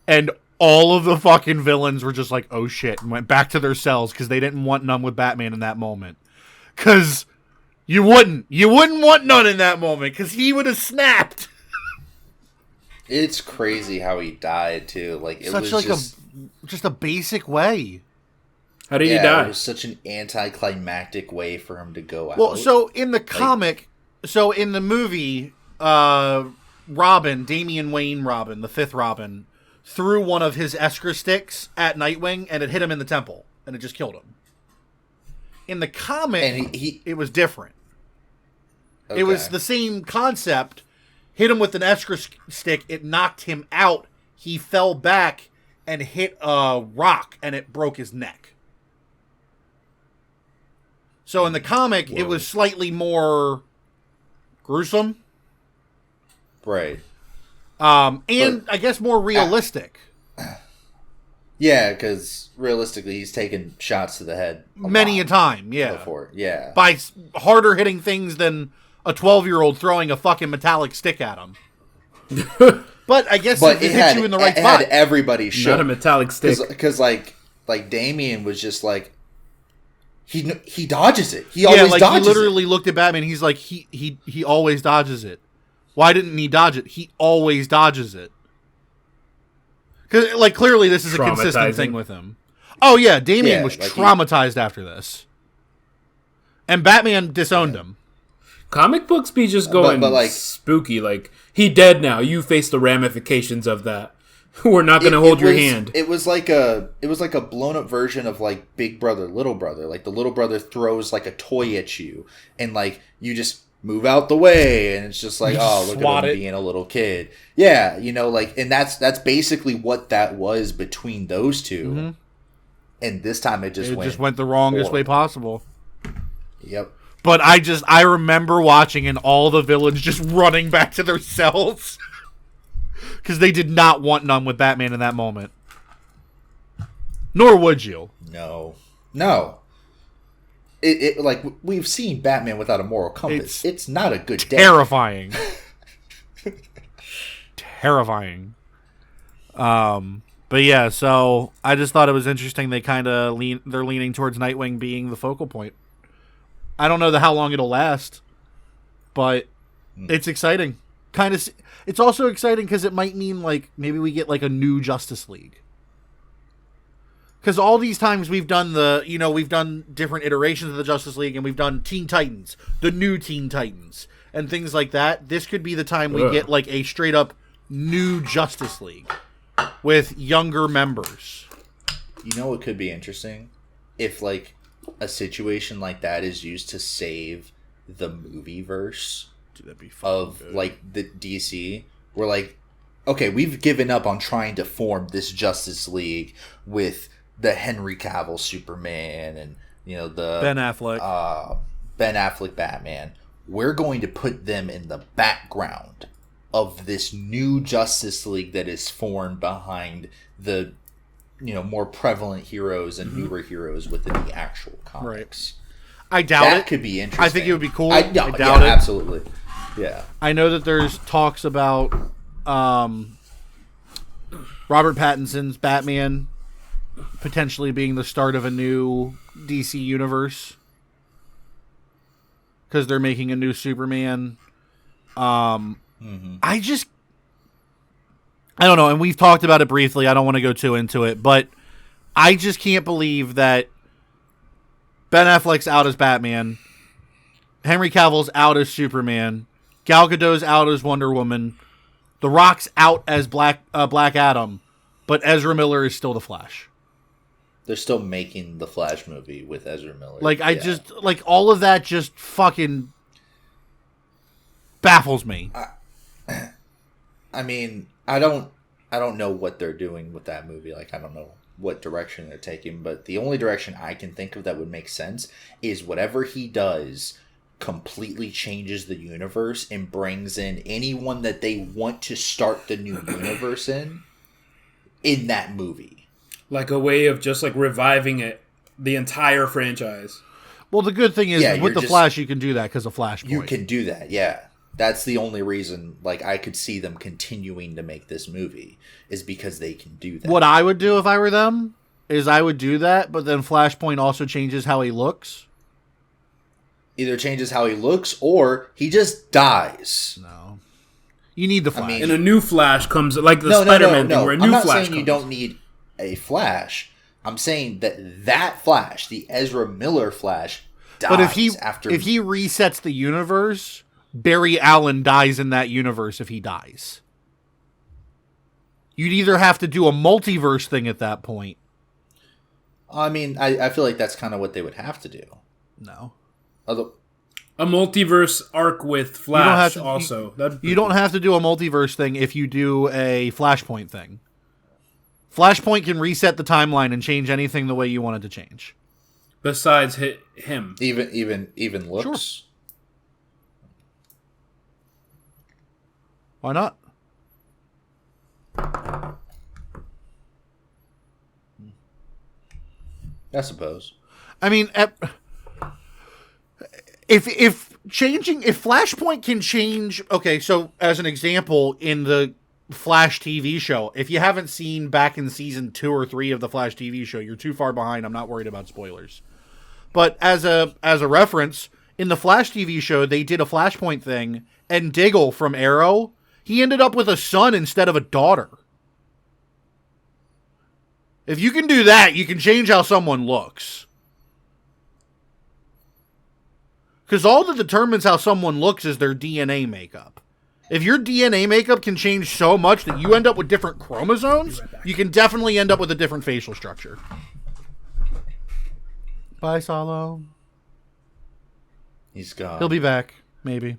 Speaker 1: and all of the fucking villains were just like, oh shit, and went back to their cells because they didn't want none with Batman in that moment. Because you wouldn't want none in that moment, because he would have snapped.
Speaker 3: It's crazy how he died too. Like, it was
Speaker 1: like
Speaker 3: just
Speaker 1: a basic way.
Speaker 2: How did he die?
Speaker 3: It was such an anticlimactic way for him to go out.
Speaker 1: Well, so in the comic, in the movie, Robin, Damian Wayne Robin, the fifth Robin, threw one of his Eskra sticks at Nightwing, and it hit him in the temple, and it just killed him. In the comic, and it was different. Okay. It was the same concept. Hit him with an Eskra stick, it knocked him out. He fell back and hit a rock, and it broke his neck. So in the comic, it was slightly more gruesome.
Speaker 3: Right.
Speaker 1: And I guess more realistic.
Speaker 3: Yeah, because realistically, he's taken shots to the head
Speaker 1: many a time. Yeah.
Speaker 3: Before, yeah.
Speaker 1: By harder hitting things than a 12-year-old throwing a fucking metallic stick at him. But I guess it hit you in the right spot.
Speaker 3: It had everybody shook.
Speaker 2: Not a metallic stick.
Speaker 3: Because like Damian was just like, he dodges it. He always dodges it.
Speaker 1: He literally looked at Batman. He's like, he always dodges it. Why didn't he dodge it? He always dodges it. Because, like, clearly this is a consistent thing with him. Oh, yeah, Damian was traumatized after this. And Batman disowned him.
Speaker 2: Comic books be just going like, spooky. Like, he dead now. You face the ramifications of that. We're not going to hold your hand.
Speaker 3: It was like a blown up version of like Big Brother, Little Brother. Like the little brother throws like a toy at you, and like you just move out the way, and it's just like, oh, look at him being a little kid. Yeah, you know, like, and that's basically what that was between those two. Mm-hmm. And this time it just went
Speaker 1: the wrongest way possible.
Speaker 3: Yep.
Speaker 1: But I remember watching and all the villains just running back to their cells. Because they did not want none with Batman in that moment. Nor would you.
Speaker 3: No. It like, we've seen Batman without a moral compass. It's not a good day.
Speaker 1: Terrifying. Terrifying. But yeah, so I just thought it was interesting. They kind of they're leaning towards Nightwing being the focal point. I don't know how long it'll last, but it's exciting. It's also exciting because it might mean like maybe we get like a new Justice League. Because all these times we've done we've done different iterations of the Justice League, and we've done Teen Titans, the new Teen Titans, and things like that. This could be the time we get like a straight up new Justice League with younger members.
Speaker 3: You know what could be interesting? If like a situation like that is used to save the movie verse of good. Like the DC. We're like, okay, we've given up on trying to form this Justice League with the Henry Cavill Superman and the
Speaker 1: Ben Affleck
Speaker 3: Batman. We're going to put them in the background of this new Justice League that is formed behind the more prevalent heroes and newer heroes within the actual comics.
Speaker 1: Right. I doubt it.
Speaker 3: That could be interesting.
Speaker 1: I think it would be cool. I doubt it.
Speaker 3: Absolutely. Yeah.
Speaker 1: I know that there's talks about Robert Pattinson's Batman potentially being the start of a new DC universe because they're making a new Superman. I don't know, and we've talked about it briefly. I don't want to go too into it, but I just can't believe that Ben Affleck's out as Batman, Henry Cavill's out as Superman, Gal Gadot's out as Wonder Woman, The Rock's out as Black Adam, but Ezra Miller is still the Flash.
Speaker 3: They're still making the Flash movie with Ezra Miller.
Speaker 1: Like, just like all of that just fucking baffles me.
Speaker 3: I mean, I don't know what they're doing with that movie. Like, I don't know what direction they're taking, but the only direction I can think of that would make sense is whatever he does completely changes the universe and brings in anyone that they want to start the new universe in that movie.
Speaker 2: Like a way of just like reviving it, the entire franchise.
Speaker 1: Well, the good thing is with the Flash, you can do that because of Flashpoint.
Speaker 3: You can do that, yeah. That's the only reason, like, I could see them continuing to make this movie, is because they can do that.
Speaker 1: What I would do if I were them is I would do that, but then Flashpoint also changes how he looks.
Speaker 3: Either changes how he looks, or he just dies.
Speaker 1: No. You need the Flash. I mean,
Speaker 2: and a new Flash comes, like the Spider-Man thing, where a new Flash comes.
Speaker 3: I'm not saying you don't need a Flash. I'm saying that Flash, the Ezra Miller Flash, dies.
Speaker 1: But if he resets the universe, Barry Allen dies in that universe if he dies. You'd either have to do a multiverse thing at that point.
Speaker 3: I mean, I feel like that's kind of what they would have to do.
Speaker 1: No.
Speaker 2: A multiverse arc with Flash also.
Speaker 1: You don't have to do a multiverse thing if you do a Flashpoint thing. Flashpoint can reset the timeline and change anything the way you want it to change.
Speaker 2: Besides him.
Speaker 3: Even looks?
Speaker 1: Sure. Why not?
Speaker 3: I suppose.
Speaker 1: I mean, if Flashpoint can change, okay, so as an example, in the Flash TV show, if you haven't seen back in season 2 or 3 of the Flash TV show, you're too far behind. I'm not worried about spoilers. But as a reference, in the Flash TV show, they did a Flashpoint thing, and Diggle from Arrow, he ended up with a son instead of a daughter. If you can do that, you can change how someone looks. Because all that determines how someone looks is their DNA makeup. If your DNA makeup can change so much that you end up with different chromosomes, you can definitely end up with a different facial structure. Bye, Salo.
Speaker 3: He's gone.
Speaker 1: He'll be back, maybe.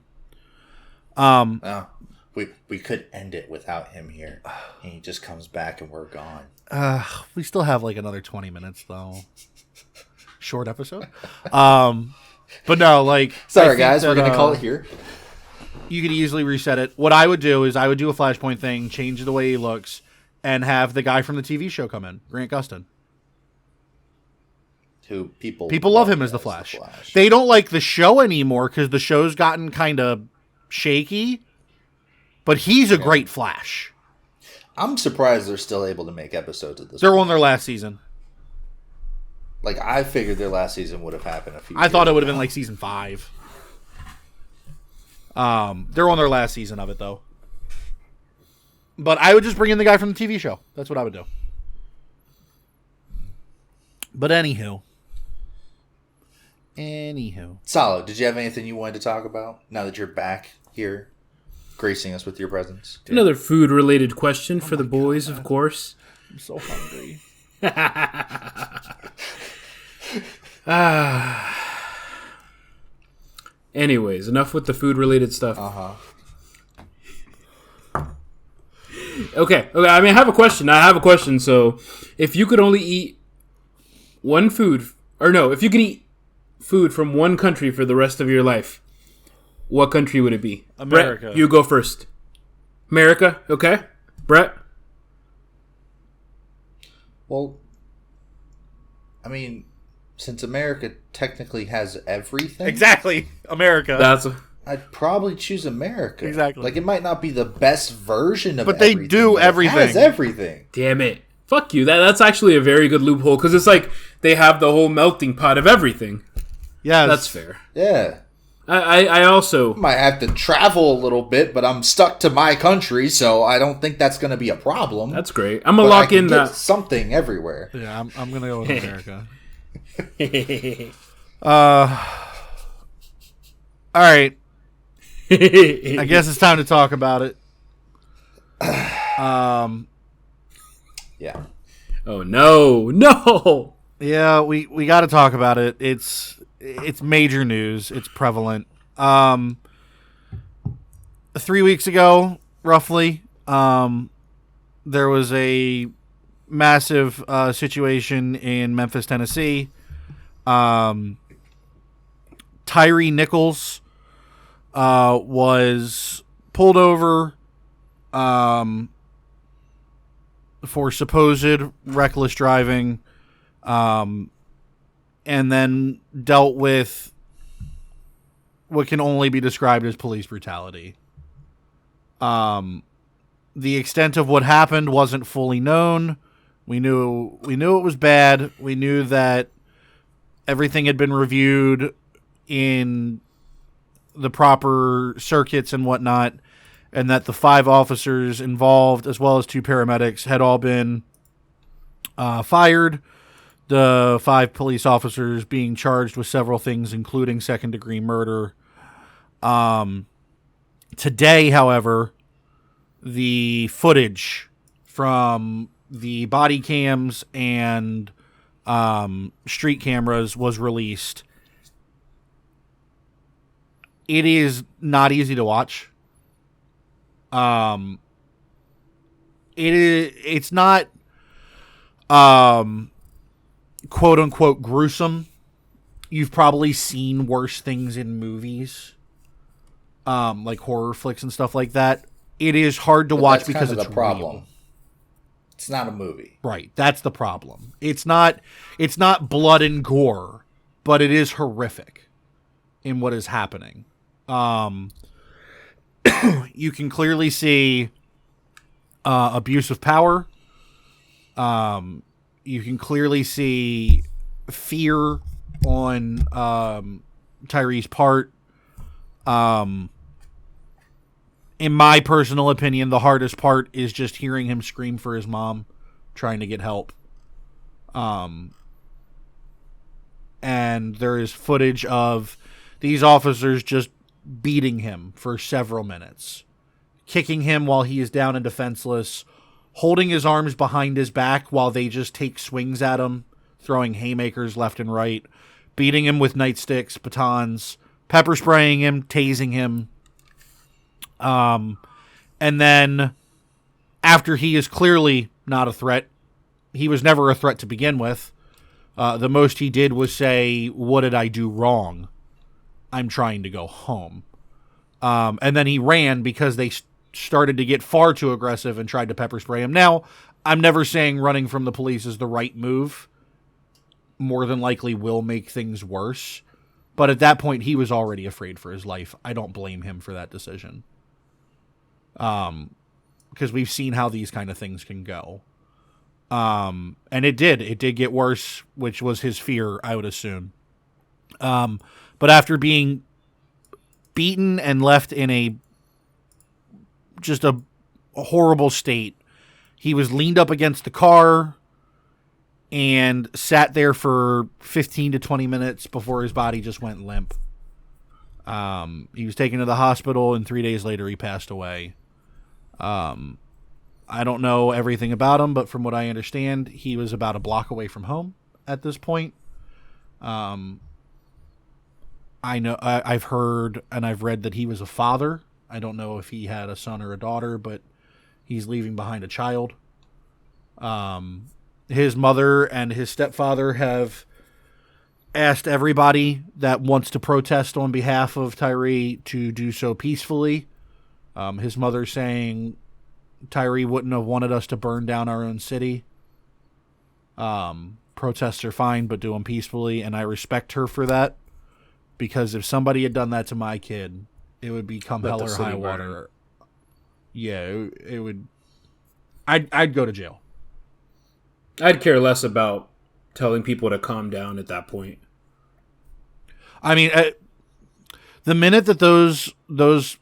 Speaker 3: We could end it without him here. And he just comes back and we're gone.
Speaker 1: We still have like another 20 minutes, though. Short episode. But no, like...
Speaker 3: Sorry, guys. We're going to call it here.
Speaker 1: You could easily reset it. What I would do is I would do a Flashpoint thing, change the way he looks, and have the guy from the TV show come in, Grant Gustin.
Speaker 3: Who people
Speaker 1: love him as the Flash. They don't like the show anymore because the show's gotten kind of shaky, but he's a great Flash.
Speaker 3: I'm surprised they're still able to make episodes of this.
Speaker 1: They're on their last season.
Speaker 3: Like, I figured their last season would have happened a few
Speaker 1: I thought it would have been like season 5. They're on their last season of it, though. But I would just bring in the guy from the TV show. That's what I would do. But anywho.
Speaker 3: Salo, did you have anything you wanted to talk about now that you're back here, gracing us with your presence?
Speaker 2: Another food-related question for the boys, of course.
Speaker 1: I'm so hungry.
Speaker 2: Anyways, enough with the food-related stuff. Okay. I mean, I have a question. So, if you could only eat one food, if you could eat food from one country for the rest of your life, what country would it be?
Speaker 1: America.
Speaker 2: Brett, you go first. America, okay. Brett?
Speaker 3: Well, I mean, since America technically has everything.
Speaker 1: Exactly. America.
Speaker 3: I'd probably choose America.
Speaker 1: Exactly.
Speaker 3: Like, it might not be the best version of
Speaker 1: but they
Speaker 3: everything,
Speaker 1: do
Speaker 3: but
Speaker 1: everything.
Speaker 3: It has everything.
Speaker 2: Damn it. Fuck you. That's actually a very good loophole because it's like they have the whole melting pot of everything.
Speaker 1: Yeah,
Speaker 2: that's fair.
Speaker 3: Yeah.
Speaker 2: I also
Speaker 3: might have to travel a little bit, but I'm stuck to my country, so I don't think that's going to be a problem.
Speaker 2: That's great. I'm gonna lock in that
Speaker 3: something everywhere.
Speaker 1: Yeah, I'm gonna go with America. All right. I guess it's time to talk about it.
Speaker 3: Yeah.
Speaker 2: Oh no!
Speaker 1: Yeah, we got to talk about it. It's major news. It's prevalent. 3 weeks ago, roughly, there was a massive situation in Memphis, Tennessee. Tyre Nichols was pulled over for supposed reckless driving, and then dealt with what can only be described as police brutality. The extent of what happened wasn't fully known. We knew it was bad. We knew that everything had been reviewed in the proper circuits and whatnot, and that the 5 officers involved, as well as 2 paramedics, had all been fired. The 5 police officers being charged with several things, including second-degree murder. Today, however, the footage from the body cams and street cameras was released. It is not easy to watch. It's not quote unquote gruesome. You've probably seen worse things in movies, like horror flicks and stuff like that. It is hard to watch because it's the problem. Real.
Speaker 3: It's not a movie.
Speaker 1: Right, that's the problem. It's not blood and gore, but it is horrific in what is happening. You can clearly see abuse of power. You can clearly see fear on Tyre's part. In my personal opinion, the hardest part is just hearing him scream for his mom, trying to get help. And there is footage of these officers just beating him for several minutes, kicking him while he is down and defenseless, holding his arms behind his back while they just take swings at him, throwing haymakers left and right, beating him with nightsticks, batons, pepper spraying him, tasing him. And then after he is clearly not a threat, he was never a threat to begin with. The most he did was say, "What did I do wrong? I'm trying to go home." And then he ran because they started to get far too aggressive and tried to pepper spray him. Now, I'm never saying running from the police is the right move. More than likely will make things worse. But at that point, he was already afraid for his life. I don't blame him for that decision. Because we've seen how these kind of things can go. And it did get worse, which was his fear, I would assume. But after being beaten and left in a horrible state, he was leaned up against the car and sat there for 15 to 20 minutes before his body just went limp. He was taken to the hospital, and 3 days later he passed away. I don't know everything about him, but from what I understand, he was about a block away from home at this point. I know I've heard and I've read that he was a father. I don't know if he had a son or a daughter, but he's leaving behind a child. His mother and his stepfather have asked everybody that wants to protest on behalf of Tyre to do so peacefully. His mother saying Tyre wouldn't have wanted us to burn down our own city. Protests are fine, but do them peacefully, and I respect her for that. Because if somebody had done that to my kid, it would become hell or high water. Yeah, it would. I'd go to jail.
Speaker 2: I'd care less about telling people to calm down at that point.
Speaker 1: I mean, the minute that those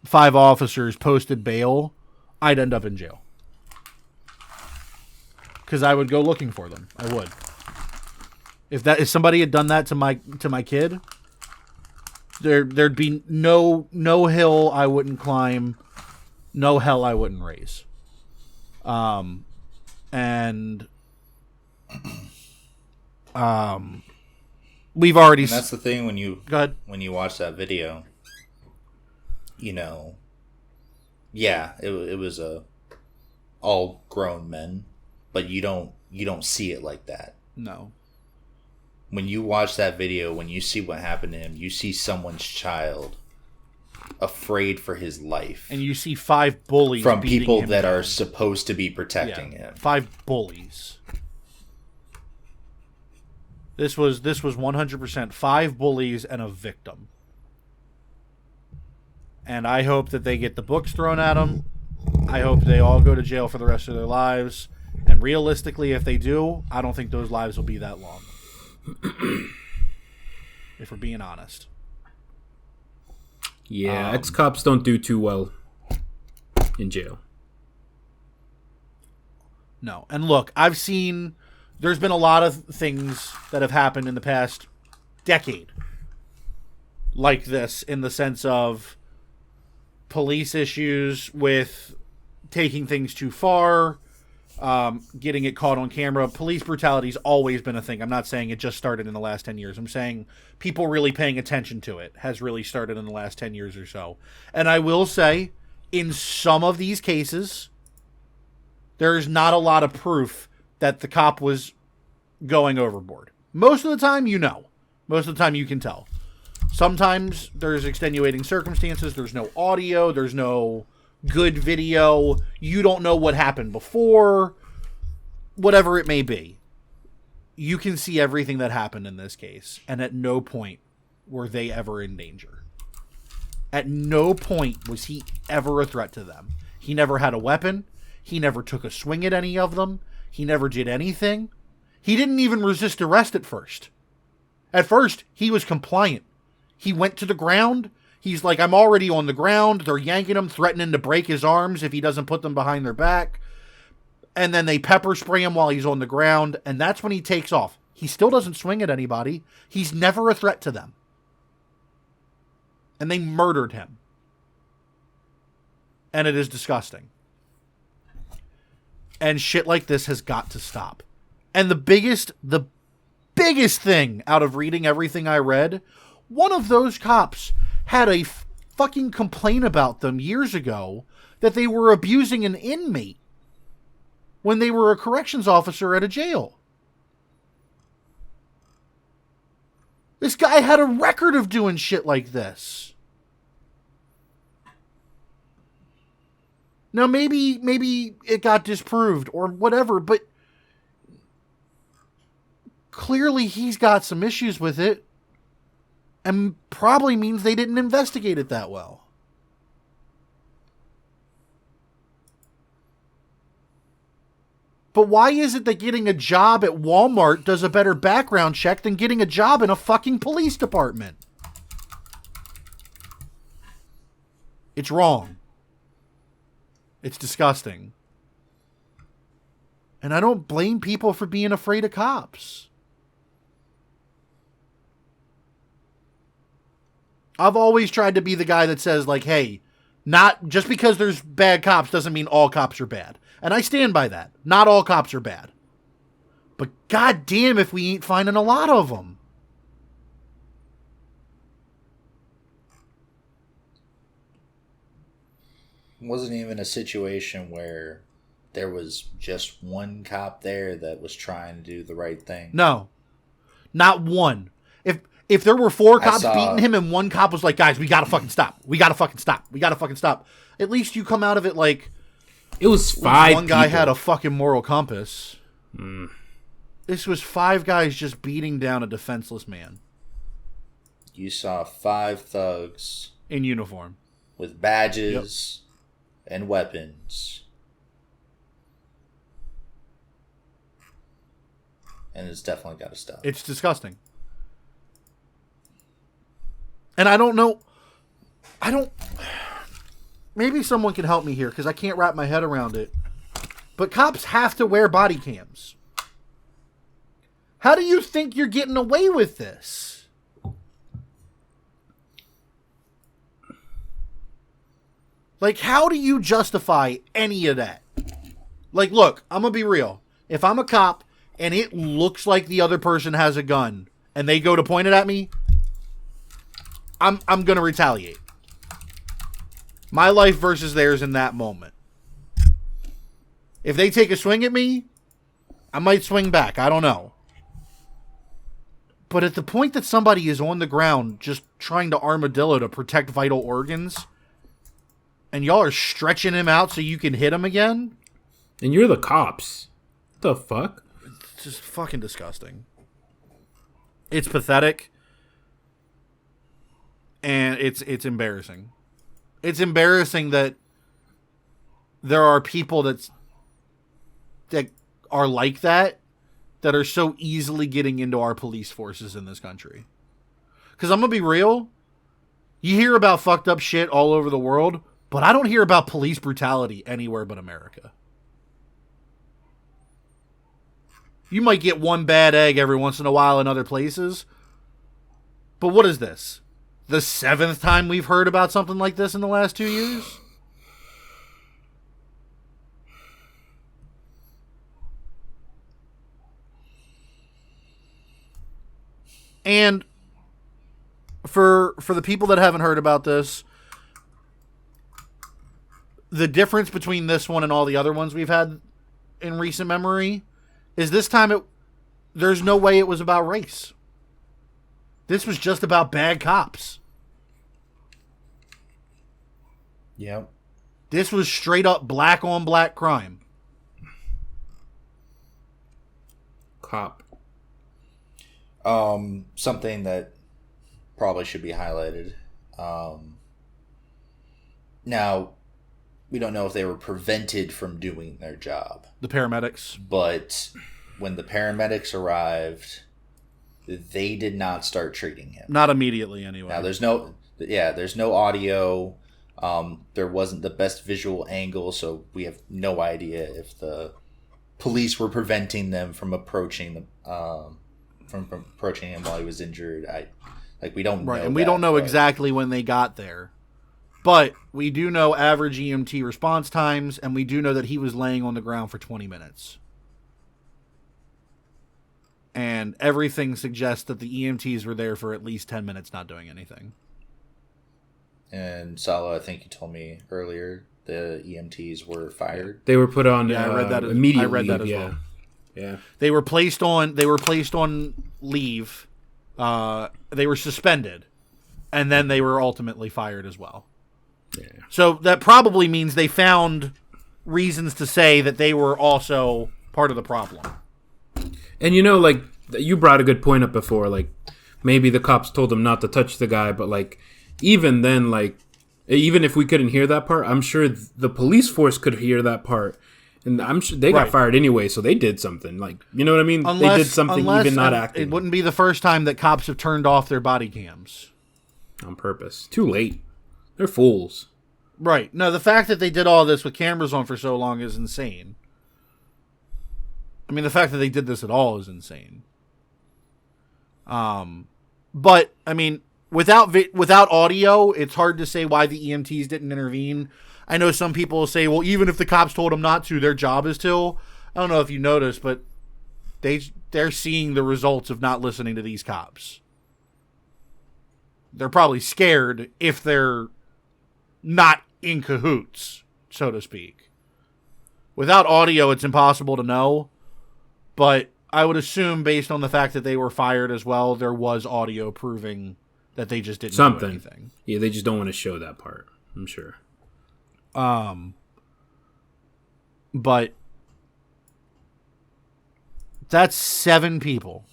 Speaker 1: 5 officers posted bail, I'd end up in jail. Because I would go looking for them. I would. If somebody had done that to my kid, there'd be no hill I wouldn't climb, no hell I wouldn't raise. We've already.
Speaker 3: And that's the thing when you
Speaker 1: go ahead.
Speaker 3: When you watch that video, you know, yeah, it was all grown men, but you don't see it like that.
Speaker 1: No.
Speaker 3: When you watch that video, when you see what happened to him, you see someone's child afraid for his life,
Speaker 1: and you see 5 bullies
Speaker 3: from people that are supposed to be protecting him.
Speaker 1: 5 bullies. This was 100% 5 bullies and a victim. And I hope that they get the books thrown at them. I hope they all go to jail for the rest of their lives. And realistically, if they do, I don't think those lives will be that long. If we're being honest.
Speaker 2: Yeah, ex-cops don't do too well in jail.
Speaker 1: No. And look, there's been a lot of things that have happened in the past decade like this, in the sense of police issues with taking things too far, getting it caught on camera. Police brutality's always been a thing. I'm not saying it just started in the last 10 years. I'm saying people really paying attention to it has really started in the last 10 years or so. And I will say, in some of these cases, there's not a lot of proof that the cop was going overboard. Most of the time, you know. Most of the time, you can tell. Sometimes there's extenuating circumstances. There's no audio. There's no good video. You don't know what happened before. Whatever it may be. You can see everything that happened in this case. And at no point were they ever in danger. At no point was he ever a threat to them. He never had a weapon. He never took a swing at any of them. He never did anything. He didn't even resist arrest at first. At first, he was compliant. He went to the ground. He's like, I'm already on the ground. They're yanking him, threatening to break his arms if he doesn't put them behind their back. And then they pepper spray him while he's on the ground. And that's when he takes off. He still doesn't swing at anybody. He's never a threat to them. And they murdered him. And it is disgusting. And shit like this has got to stop. And the biggest thing out of reading everything I read, one of those cops had a fucking complaint about them years ago that they were abusing an inmate when they were a corrections officer at a jail. This guy had a record of doing shit like this. Now, maybe it got disproved or whatever, but clearly he's got some issues with it and probably means they didn't investigate it that well. But why is it that getting a job at Walmart does a better background check than getting a job in a fucking police department? It's wrong. It's disgusting. And I don't blame people for being afraid of cops. I've always tried to be the guy that says, like, hey, not just because there's bad cops doesn't mean all cops are bad. And I stand by that. Not all cops are bad. But goddamn if we ain't finding a lot of them.
Speaker 3: It wasn't even a situation where there was just one cop there that was trying to do the right thing.
Speaker 1: No. Not one. If there were 4 cops beating him and one cop was like, guys, we gotta fucking stop. We gotta fucking stop. We gotta fucking stop. At least you come out of it like...
Speaker 2: It was 5
Speaker 1: one guy had a fucking moral compass. This was 5 guys just beating down a defenseless man.
Speaker 3: You saw 5 thugs.
Speaker 1: In uniform.
Speaker 3: With badges and weapons. And it's definitely got to stop.
Speaker 1: It's disgusting. And I don't know. Maybe someone can help me here because I can't wrap my head around it. But cops have to wear body cams. How do you think you're getting away with this? Like, how do you justify any of that? Like, look, I'm going to be real. If I'm a cop and it looks like the other person has a gun and they go to point it at me, I'm going to retaliate. My life versus theirs in that moment. If they take a swing at me, I might swing back. I don't know. But at the point that somebody is on the ground just trying to armadillo to protect vital organs, and y'all are stretching him out so you can hit him again?
Speaker 2: And you're the cops. What the fuck?
Speaker 1: It's just fucking disgusting. It's pathetic. And it's embarrassing. It's embarrassing that there are people that are like that are so easily getting into our police forces in this country. Because I'm going to be real. You hear about fucked up shit all over the world, but I don't hear about police brutality anywhere but America. You might get one bad egg every once in a while in other places. But what is this? The 7th time we've heard about something like this in the last 2 years? And for the people that haven't heard about this, the difference between this one and all the other ones we've had in recent memory is this time there's no way it was about race. This was just about bad cops.
Speaker 3: Yep.
Speaker 1: This was straight up black on black crime.
Speaker 2: Cop.
Speaker 3: Something that probably should be highlighted. Now, we don't know if they were prevented from doing their job.
Speaker 1: The paramedics.
Speaker 3: But when the paramedics arrived, they did not start treating him.
Speaker 1: Not immediately, anyway.
Speaker 3: Now, there's no audio. There wasn't the best visual angle, so we have no idea if the police were preventing them from approaching him while he was injured. We don't know.
Speaker 1: Right, and we don't know exactly when they got there. But we do know average EMT response times, and we do know that he was laying on the ground for 20 minutes. And everything suggests that the EMTs were there for at least 10 minutes not doing anything.
Speaker 3: And Salo, I think you told me earlier, the EMTs were fired.
Speaker 2: They were put on
Speaker 1: I read that
Speaker 2: immediate
Speaker 1: I read that
Speaker 2: leave,
Speaker 1: as well.
Speaker 2: Yeah.
Speaker 1: They were placed on leave. They were suspended, and then they were ultimately fired as well.
Speaker 2: Yeah.
Speaker 1: So that probably means they found reasons to say that they were also part of the problem.
Speaker 2: And you brought a good point up before, maybe the cops told them not to touch the guy, but even then, even if we couldn't hear that part, I'm sure the police force could hear that part. And I'm sure they got fired anyway, so they did something. You know what I mean? They did something even not acting.
Speaker 1: It wouldn't be the first time that cops have turned off their body cams.
Speaker 2: On purpose. Too late. They're fools.
Speaker 1: Right. No, the fact that they did all this with cameras on for so long is insane. I mean, the fact that they did this at all is insane. But, I mean, without audio, it's hard to say why the EMTs didn't intervene. I know some people will say, well, even if the cops told them not to, their job is to. I don't know if you noticed, but they're seeing the results of not listening to these cops. They're probably scared if they're not in cahoots, so to speak. Without audio, it's impossible to know, but I would assume, based on the fact that they were fired as well, there was audio proving that they just didn't do anything.
Speaker 2: Yeah, they just don't want to show that part, I'm sure.
Speaker 1: But that's 7 people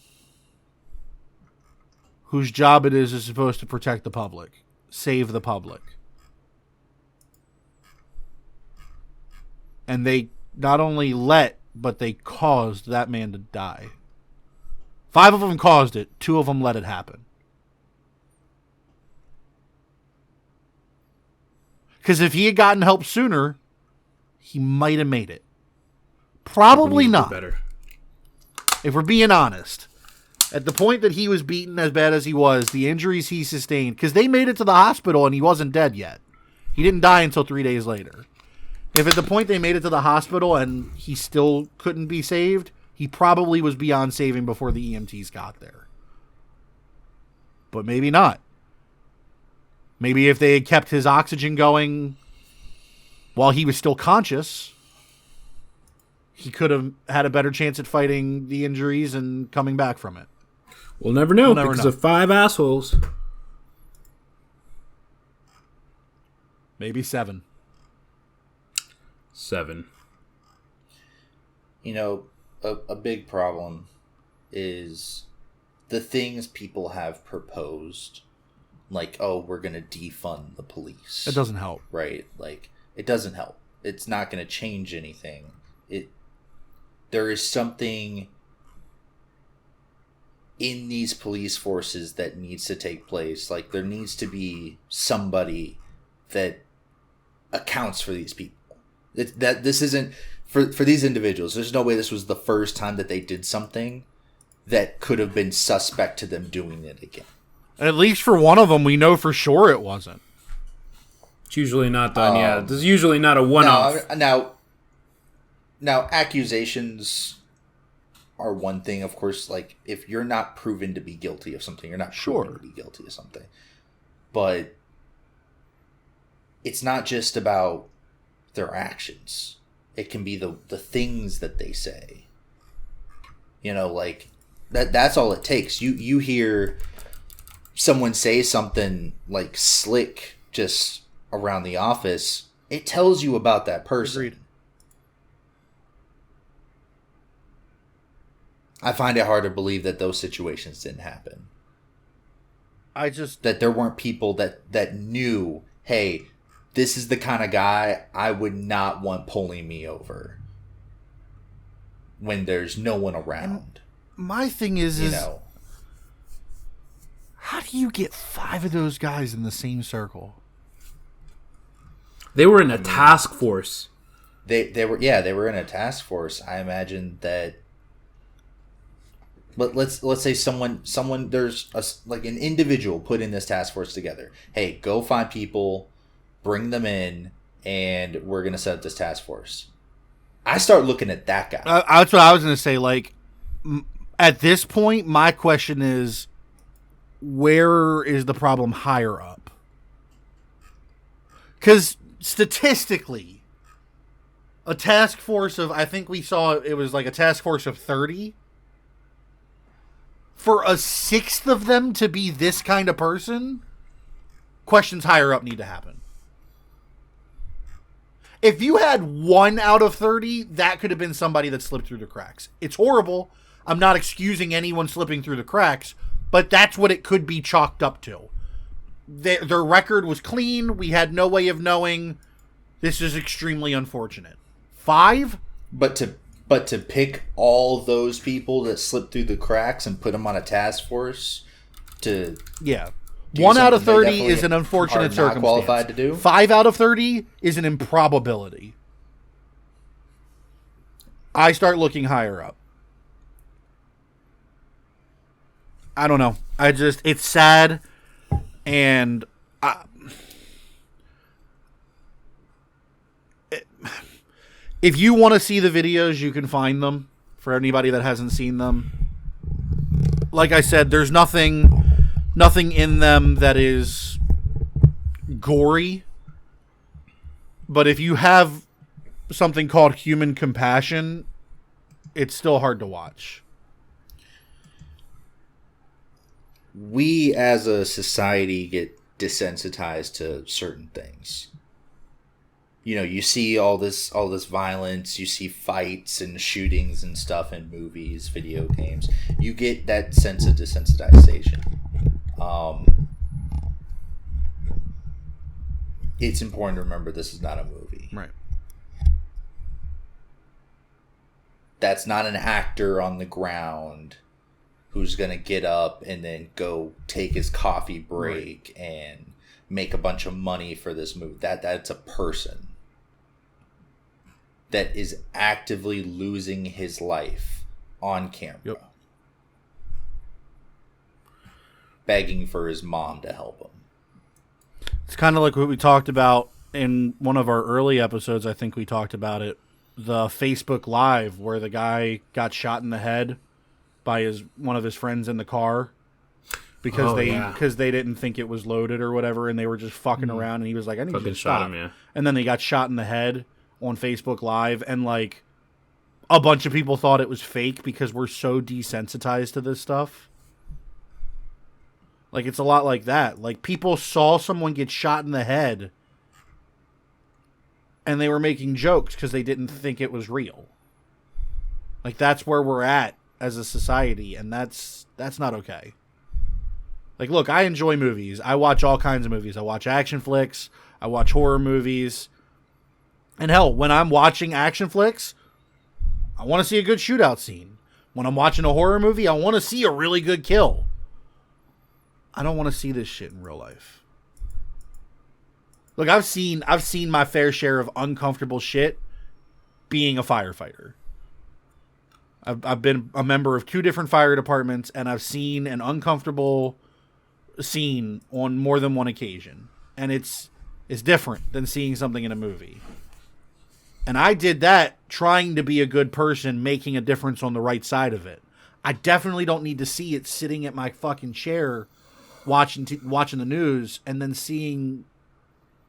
Speaker 1: whose job it is supposed to protect the public, save the public. And they not only but they caused that man to die. 5 of them caused it. 2 of them let it happen. Because if he had gotten help sooner, he might have made it. Probably not.
Speaker 2: Better.
Speaker 1: If we're being honest. At the point that he was beaten as bad as he was, the injuries he sustained, because they made it to the hospital and he wasn't dead yet. He didn't die until 3 days later. If at the point they made it to the hospital and he still couldn't be saved, he probably was beyond saving before the EMTs got there. But maybe not. Maybe if they had kept his oxygen going while he was still conscious, he could have had a better chance at fighting the injuries and coming back from it.
Speaker 2: We'll never know because of 5 assholes.
Speaker 1: Maybe 7.
Speaker 2: 7.
Speaker 3: A big problem is the things people have proposed. We're going to defund the police.
Speaker 1: It doesn't help.
Speaker 3: Right? It doesn't help. It's not going to change anything. There is something in these police forces that needs to take place. There needs to be somebody that accounts for these people. This isn't for these individuals. There's no way this was the first time that they did something that could have been suspect to them doing it again.
Speaker 1: At least for one of them, we know for sure it wasn't.
Speaker 2: It's usually not done. Yeah, there's usually not a one-off.
Speaker 3: Now accusations are one thing. Of course, like, if you're not proven to be guilty of something, you're not proven to be guilty of something. But it's not just about their actions. It can be the things that they say. You know, like, that's all it takes. You hear someone say something, like, slick just around the office, it tells you about that person.
Speaker 1: Agreed.
Speaker 3: I find it hard to believe that those situations didn't happen. That there weren't people that knew, hey, this is the kind of guy I would not want pulling me over when there's no one around.
Speaker 1: And my thing is, how do you get 5 of those guys in the same circle?
Speaker 2: They were in a task force.
Speaker 3: They were in a task force. I imagine that. But let's say someone there's like an individual put in this task force together. Hey, go find people, bring them in, and we're gonna set up this task force. I start looking at that guy.
Speaker 1: That's what I was gonna say. Like, at this point, my question is, where is the problem higher up? Because statistically, a task force of, I think we saw it was like a task force of 30. For a 1/6 of them to be this kind of person, questions higher up need to happen. If you had 1 out of 30, that could have been somebody that slipped through the cracks. It's horrible. I'm not excusing anyone slipping through the cracks, but that's what it could be chalked up to. Their record was clean. We had no way of knowing. This is extremely unfortunate. 5?
Speaker 3: But to pick all those people that slipped through the cracks and put them on a task force to
Speaker 1: 1 out of 30 is an unfortunate circumstance.
Speaker 3: Qualified to do.
Speaker 1: 5 out of 30 is an improbability. I start looking higher up. I don't know. It's sad, and if you want to see the videos, you can find them for anybody that hasn't seen them. Like I said, there's nothing in them that is gory. But if you have something called human compassion, it's still hard to watch.
Speaker 3: We as a society get desensitized to certain things. You know, you see all this violence, you see fights and shootings and stuff in movies, video games. You get that sense of desensitization. It's important to remember this is not a movie.
Speaker 1: Right.
Speaker 3: That's not an actor on the ground who's going to get up and then go take his coffee break and make a bunch of money for this movie. That's a person that is actively losing his life on camera.
Speaker 1: Yep.
Speaker 3: Begging for his mom to help him.
Speaker 1: It's kind of like what we talked about in one of our early episodes. I think we talked about it. The Facebook Live where the guy got shot in the head by one of his friends in the car because they didn't think it was loaded or whatever, and they were just fucking around, and he was like, I need you to stop. And then they got shot in the head on Facebook Live, and like a bunch of people thought it was fake because we're so desensitized to this stuff. Like, it's a lot like that. Like, people saw someone get shot in the head and they were making jokes because they didn't think it was real. Like, that's where we're at as a society, and that's not okay. Like, look, I enjoy movies. I watch all kinds of movies. I watch action flicks. I watch horror movies. And hell, when I'm watching action flicks, I want to see a good shootout scene. When I'm watching a horror movie, I want to see a really good kill. I don't want to see this shit in real life. Look, I've seen my fair share of uncomfortable shit being a firefighter. I've been a member of 2 different fire departments, and I've seen an uncomfortable scene on more than one occasion. And it's different than seeing something in a movie. And I did that trying to be a good person, making a difference on the right side of it. I definitely don't need to see it sitting at my fucking chair watching the news and then seeing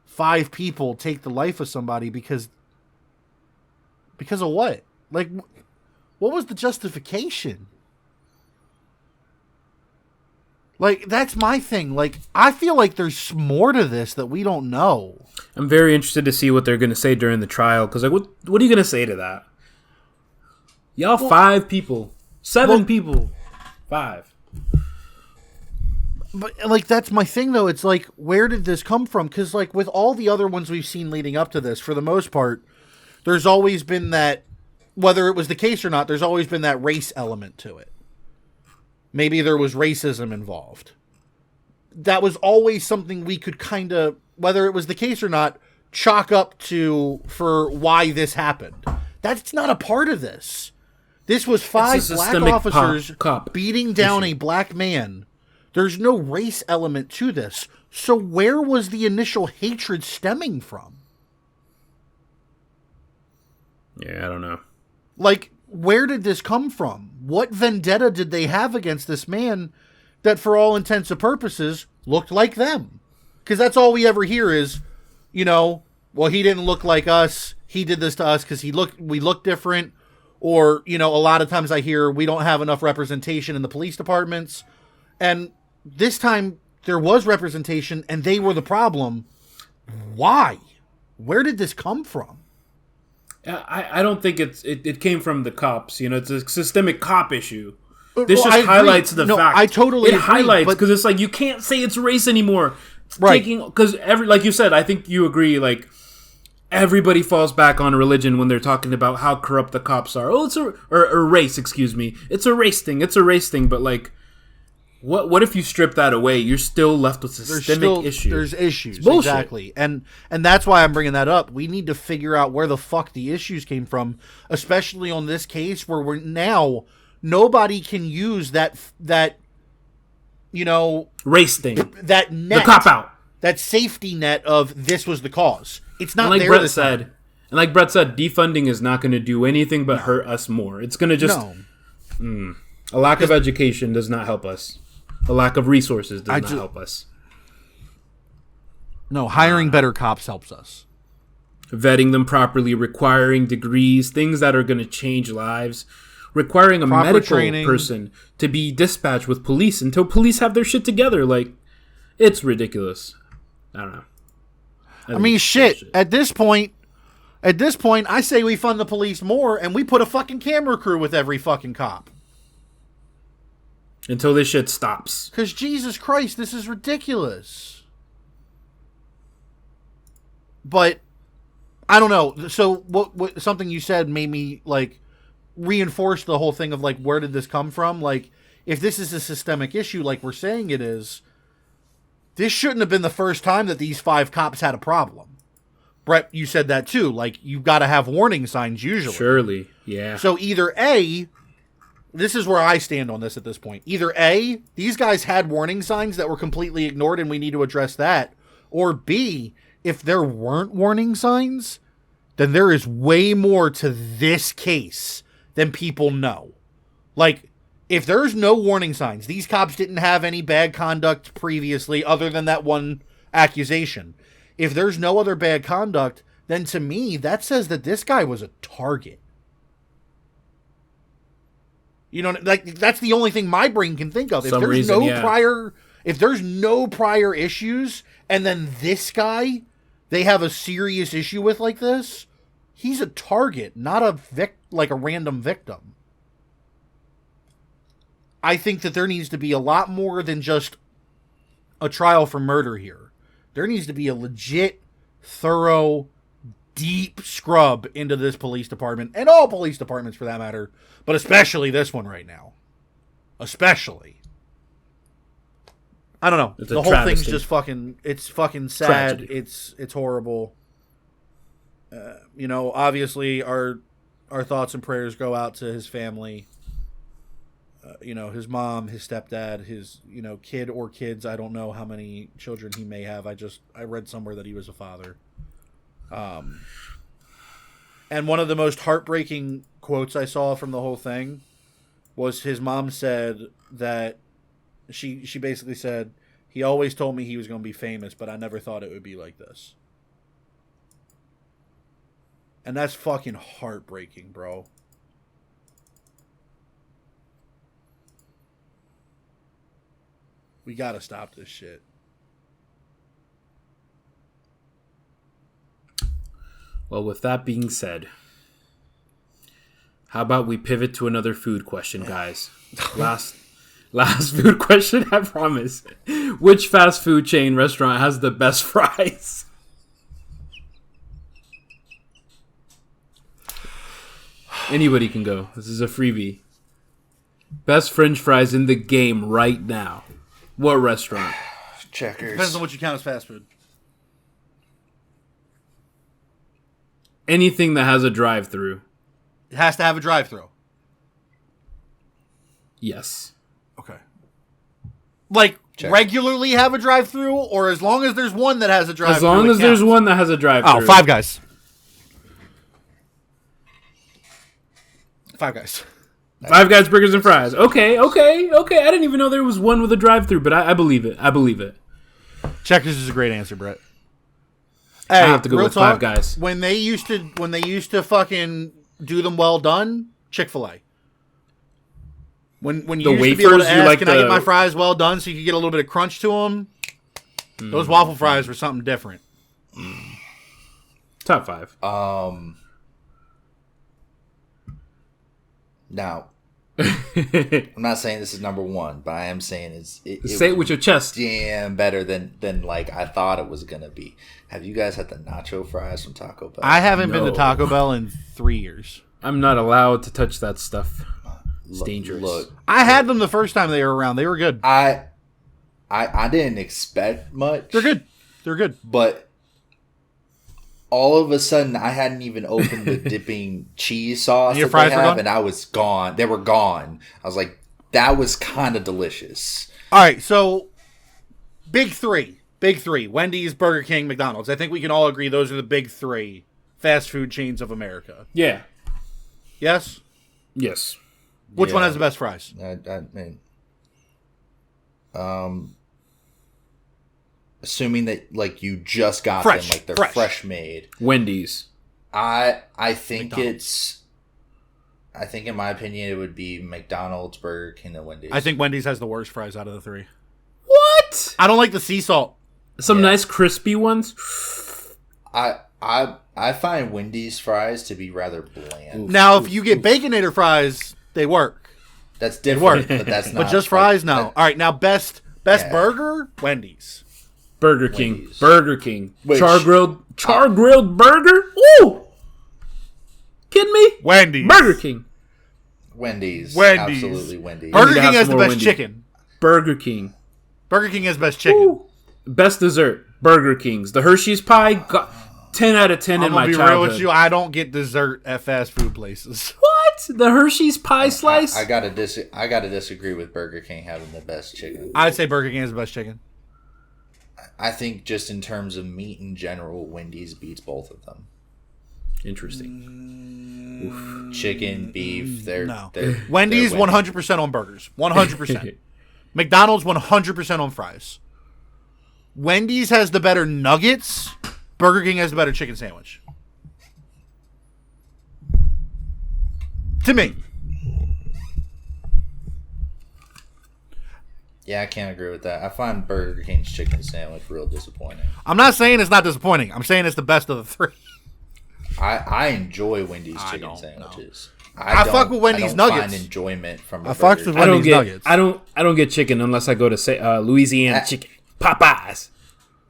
Speaker 1: 5 people take the life of somebody because of what? Like, what was the justification? Like, that's my thing. Like, I feel like there's more to this that we don't know.
Speaker 2: I'm very interested to see what they're going to say during the trial. Because, like, what are you going to say to that? Y'all 5 people. 7 people. 5.
Speaker 1: But, like, that's my thing, though. It's like, where did this come from? Because, like, with all the other ones we've seen leading up to this, for the most part, there's always been that, whether it was the case or not, there's always been that race element to it. Maybe there was racism involved. That was always something we could kind of, whether it was the case or not, chalk up to for why this happened. That's not a part of this. This was 5 black officers beating down a black man. There's no race element to this. So where was the initial hatred stemming from?
Speaker 2: Yeah, I don't know.
Speaker 1: Like, where did this come from? What vendetta did they have against this man that, for all intents and purposes, looked like them? Because that's all we ever hear is, well, he didn't look like us. He did this to us because we look different. Or, a lot of times I hear we don't have enough representation in the police departments. And this time there was representation and they were the problem. Why? Where did this come from?
Speaker 2: I don't think it came from the cops. It's a systemic cop issue. This just highlights the fact.
Speaker 1: I totally agree.
Speaker 2: It highlights because it's like you can't say it's race anymore. It's
Speaker 1: right.
Speaker 2: Because like you said, I think you agree. Like everybody falls back on religion when they're talking about how corrupt the cops are. Oh, it's or race. Excuse me. It's a race thing. It's a race thing. But like, what if you strip that away? You're still left with systemic issues.
Speaker 1: There's issues, exactly, and that's why I'm bringing that up. We need to figure out where the fuck the issues came from, especially on this case where we're now nobody can use that
Speaker 2: race thing,
Speaker 1: that net,
Speaker 2: the cop out,
Speaker 1: that safety net of this was the cause. It's not
Speaker 2: like
Speaker 1: there.
Speaker 2: Brett said, and like Brett said, defunding is not going to do anything but hurt us more. It's going to just a lack of education does not help us. A lack of resources does not help us.
Speaker 1: No, hiring better cops helps us.
Speaker 2: Vetting them properly, requiring degrees, things that are going to change lives, requiring a medical person to be dispatched with police until police have their shit together. Like, it's ridiculous. I don't know.
Speaker 1: I mean, shit. At this point, I say we fund the police more and we put a fucking camera crew with every fucking cop.
Speaker 2: Until this shit stops.
Speaker 1: Because Jesus Christ, this is ridiculous. But I don't know. So what something you said made me like reinforce the whole thing of like, where did this come from? Like, if this is a systemic issue, like we're saying it is, this shouldn't have been the first time that these 5 cops had a problem. Brett, you said that too. Like, you've got to have warning signs usually.
Speaker 2: Surely, yeah.
Speaker 1: So either A, this is where I stand on this at this point. Either A, these guys had warning signs that were completely ignored and we need to address that. Or B, if there weren't warning signs, then there is way more to this case than people know. Like, if there's no warning signs, these cops didn't have any bad conduct previously other than that one accusation. If there's no other bad conduct, then to me, that says that this guy was a target. Like, that's the only thing my brain can think of. If there's no prior issues, and then this guy they have a serious issue with like this, he's a target, not a random victim. I think that there needs to be a lot more than just a trial for murder here. There needs to be a legit, thorough, deep scrub into this police department, and all police departments for that matter, but especially this one right now. Especially. I don't know. The whole thing's just it's fucking sad. Tragedy. It's horrible. Obviously our thoughts and prayers go out to his family. His mom, his stepdad, his, kid or kids. I don't know how many children he may have. I read somewhere that he was a father. And one of the most heartbreaking quotes I saw from the whole thing was his mom said that she basically said, he always told me he was going to be famous, but I never thought it would be like this. And that's fucking heartbreaking, bro. We gotta stop this shit.
Speaker 2: Well, with that being said, how about we pivot to another food question, guys? Last food question, I promise. Which fast food chain restaurant has the best fries? Anybody can go. This is a freebie. Best French fries in the game right now. What restaurant?
Speaker 3: Checkers.
Speaker 1: Depends on what you count as fast food.
Speaker 2: Anything that has a drive-thru.
Speaker 1: It has to have a drive-thru.
Speaker 2: Yes.
Speaker 1: Okay. Like, regularly have a drive-thru, or as long as there's one that has a drive-thru?
Speaker 2: As long as there's one that has a drive-thru.
Speaker 1: Oh, Five Guys. Five Guys.
Speaker 2: Five Guys Burgers and Fries. Okay. I didn't even know there was one with a drive-thru, but I believe it.
Speaker 1: Checkers is a great answer, Brett.
Speaker 2: Hey, I have to go with Five Guys.
Speaker 1: When they used to fucking do them well done, Chick-fil-A. When you used to be able to ask, can I get my fries well done, so you could get a little bit of crunch to them? Those waffle fries were something different.
Speaker 2: Top 5.
Speaker 3: Now, I'm not saying this is number 1, but I am saying
Speaker 2: say it with your chest.
Speaker 3: Damn, better than like I thought it was gonna be. Have you guys had the nacho fries from Taco Bell?
Speaker 1: I haven't been to Taco Bell in 3 years.
Speaker 2: I'm not allowed to touch that stuff. It's dangerous.
Speaker 3: Look,
Speaker 1: I had them the first time they were around. They were good.
Speaker 3: I didn't expect much.
Speaker 1: They're good.
Speaker 3: But all of a sudden, I hadn't even opened the dipping cheese sauce
Speaker 1: and your
Speaker 3: that
Speaker 1: fries
Speaker 3: they
Speaker 1: were
Speaker 3: have,
Speaker 1: gone?
Speaker 3: and I was gone. They were gone. I was like, that was kind of delicious.
Speaker 1: All right, so big three. Wendy's, Burger King, McDonald's. I think we can all agree those are the big 3 fast food chains of America.
Speaker 2: Yeah.
Speaker 1: Yes?
Speaker 2: Yes.
Speaker 1: Which one has the best fries?
Speaker 3: I mean, assuming that like you just got them, like they're fresh made.
Speaker 2: Wendy's.
Speaker 3: I think
Speaker 1: McDonald's.
Speaker 3: I think in my opinion it would be McDonald's, Burger King, and Wendy's.
Speaker 1: I think Wendy's has the worst fries out of the 3.
Speaker 2: What?
Speaker 1: I don't like the sea salt.
Speaker 2: Some nice crispy ones.
Speaker 3: I find Wendy's fries to be rather bland.
Speaker 1: Now, if you get Baconator fries, they work.
Speaker 3: That's different, but that's not.
Speaker 1: But just fries, no. All right, now best burger, Wendy's.
Speaker 2: Burger King. Burger King.
Speaker 3: Which,
Speaker 2: char grilled burger? Ooh! Kidding me?
Speaker 1: Wendy's.
Speaker 2: Burger King.
Speaker 3: Wendy's. Absolutely Wendy's.
Speaker 1: Burger King has the best chicken.
Speaker 2: Burger King.
Speaker 1: Burger King has best chicken.
Speaker 2: Ooh. Best dessert. Burger King's. The Hershey's pie got 10 out of 10 in my childhood.
Speaker 1: I'm going to be real with you. I don't get dessert at fast food places.
Speaker 2: What? The Hershey's pie slice?
Speaker 3: I gotta disagree with Burger King having the best chicken.
Speaker 1: I'd say Burger King has the best chicken.
Speaker 3: I think just in terms of meat in general, Wendy's beats both of them.
Speaker 2: Interesting.
Speaker 3: Chicken, beef, they're
Speaker 1: Wendy's 100% on burgers. 100%. McDonald's 100% on fries. Wendy's has the better nuggets. Burger King has the better chicken sandwich. To me.
Speaker 3: Yeah, I can't agree with that. I find Burger King's chicken sandwich real disappointing.
Speaker 1: I'm not saying it's not disappointing. I'm saying it's the best of the 3.
Speaker 3: I enjoy Wendy's chicken sandwiches.
Speaker 1: I fuck with Wendy's nuggets.
Speaker 3: Find enjoyment from.
Speaker 1: I fuck with Wendy's nuggets.
Speaker 2: I don't get chicken unless I go to Louisiana chicken. Popeyes.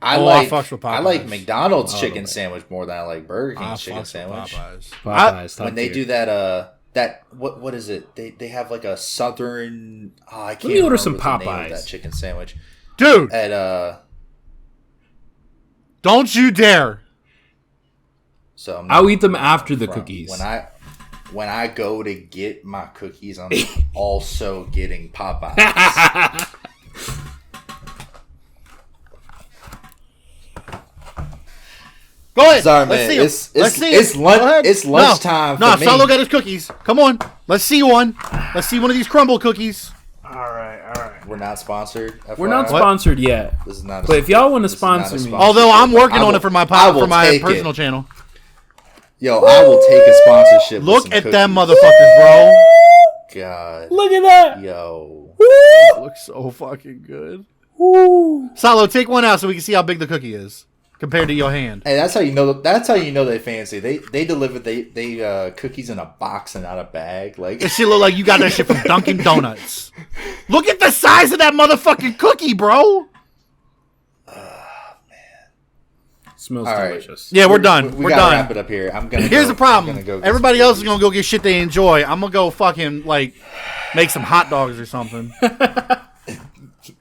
Speaker 3: I like McDonald's chicken sandwich more than I like Burger King's chicken sandwich.
Speaker 2: Popeyes.
Speaker 3: When they do that what is it? They have like a southern. I can't.
Speaker 2: Let me order some
Speaker 3: the name of
Speaker 2: Popeyes.
Speaker 3: that chicken sandwich,
Speaker 1: dude.
Speaker 3: At
Speaker 1: don't you dare.
Speaker 3: So
Speaker 2: I'll eat them after the cookies.
Speaker 3: When I go to get my cookies, I'm also getting Popeyes.
Speaker 1: Go ahead.
Speaker 3: Sorry,
Speaker 1: Let's
Speaker 3: man.
Speaker 1: see 'em. Let's see 'em.
Speaker 3: It's lunchtime.
Speaker 1: No,
Speaker 3: for me.
Speaker 1: Salo got his cookies. Come on. Let's see one. Let's see one of these crumble cookies.
Speaker 2: All right.
Speaker 3: We're not sponsored. FYI.
Speaker 2: We're not sponsored yet.
Speaker 3: This is not.
Speaker 2: But if y'all want to sponsor me,
Speaker 1: although I'm working on it for my personal channel.
Speaker 3: Yo, I will take a sponsorship.
Speaker 1: Look at them motherfuckers, bro.
Speaker 3: God.
Speaker 2: look at that.
Speaker 3: Yo.
Speaker 1: It looks so fucking good. Salo, take one out so we can see how big the cookie is compared to your hand.
Speaker 3: Hey, that's how you know. That's how you know they fancy. They deliver they cookies in a box and not a bag. Like
Speaker 1: This shit look like you got that shit from Dunkin' Donuts. Look at the size of that motherfucking cookie, bro.
Speaker 2: Smells
Speaker 3: All right.
Speaker 2: delicious.
Speaker 1: Yeah, we're done. We're
Speaker 3: gotta
Speaker 1: done.
Speaker 3: wrap it up here.
Speaker 1: Here's the problem.
Speaker 3: Go
Speaker 1: Everybody else is gonna go get shit they enjoy. I'm gonna go fucking like make some hot dogs or something.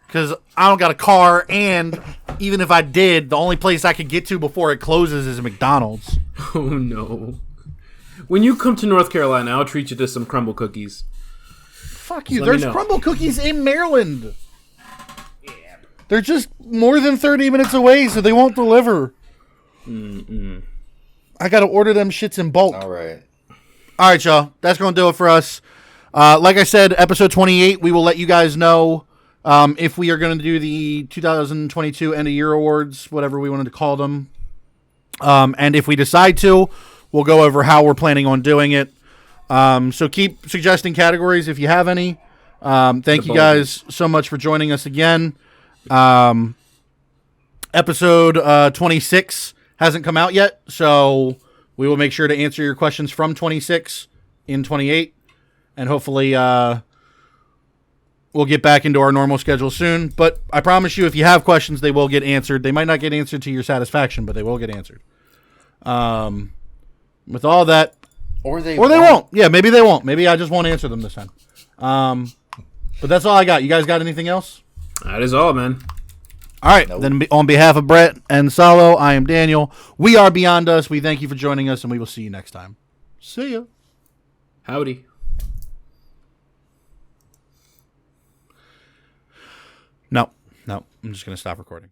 Speaker 1: Because I don't got a car, and even if I did, the only place I could get to before it closes is McDonald's.
Speaker 2: Oh no! When you come to North Carolina, I'll treat you to some crumble cookies.
Speaker 1: Fuck you.
Speaker 2: Let me
Speaker 1: There's
Speaker 2: know.
Speaker 1: crumble cookies in Maryland. They're just more than 30 minutes away, so they won't deliver. I gotta order them shits in bulk.
Speaker 3: All right,
Speaker 1: y'all. That's gonna do it for us. Like I said, episode 28, we will let you guys know if we are going to do the 2022 end of year awards, whatever we wanted to call them. And if we decide to, we'll go over how we're planning on doing it. So keep suggesting categories if you have any. Thank you guys so much for joining us again. Episode 26 hasn't come out yet, so we will make sure to answer your questions from 26 in 28. And hopefully we'll get back into our normal schedule soon. But I promise you, if you have questions, they will get answered. They might not get answered to your satisfaction, but they will get answered. With all that...
Speaker 3: or they
Speaker 1: won't. Yeah, maybe they won't. Maybe I just won't answer them this time. But that's all I got. You guys got anything else?
Speaker 2: That is all, man.
Speaker 1: All right. Nope. Then on behalf of Brett and Salo, I am Daniel. We are Beyond Us. We thank you for joining us, and we will see you next time. See ya.
Speaker 2: Howdy.
Speaker 1: No. I'm just going to stop recording.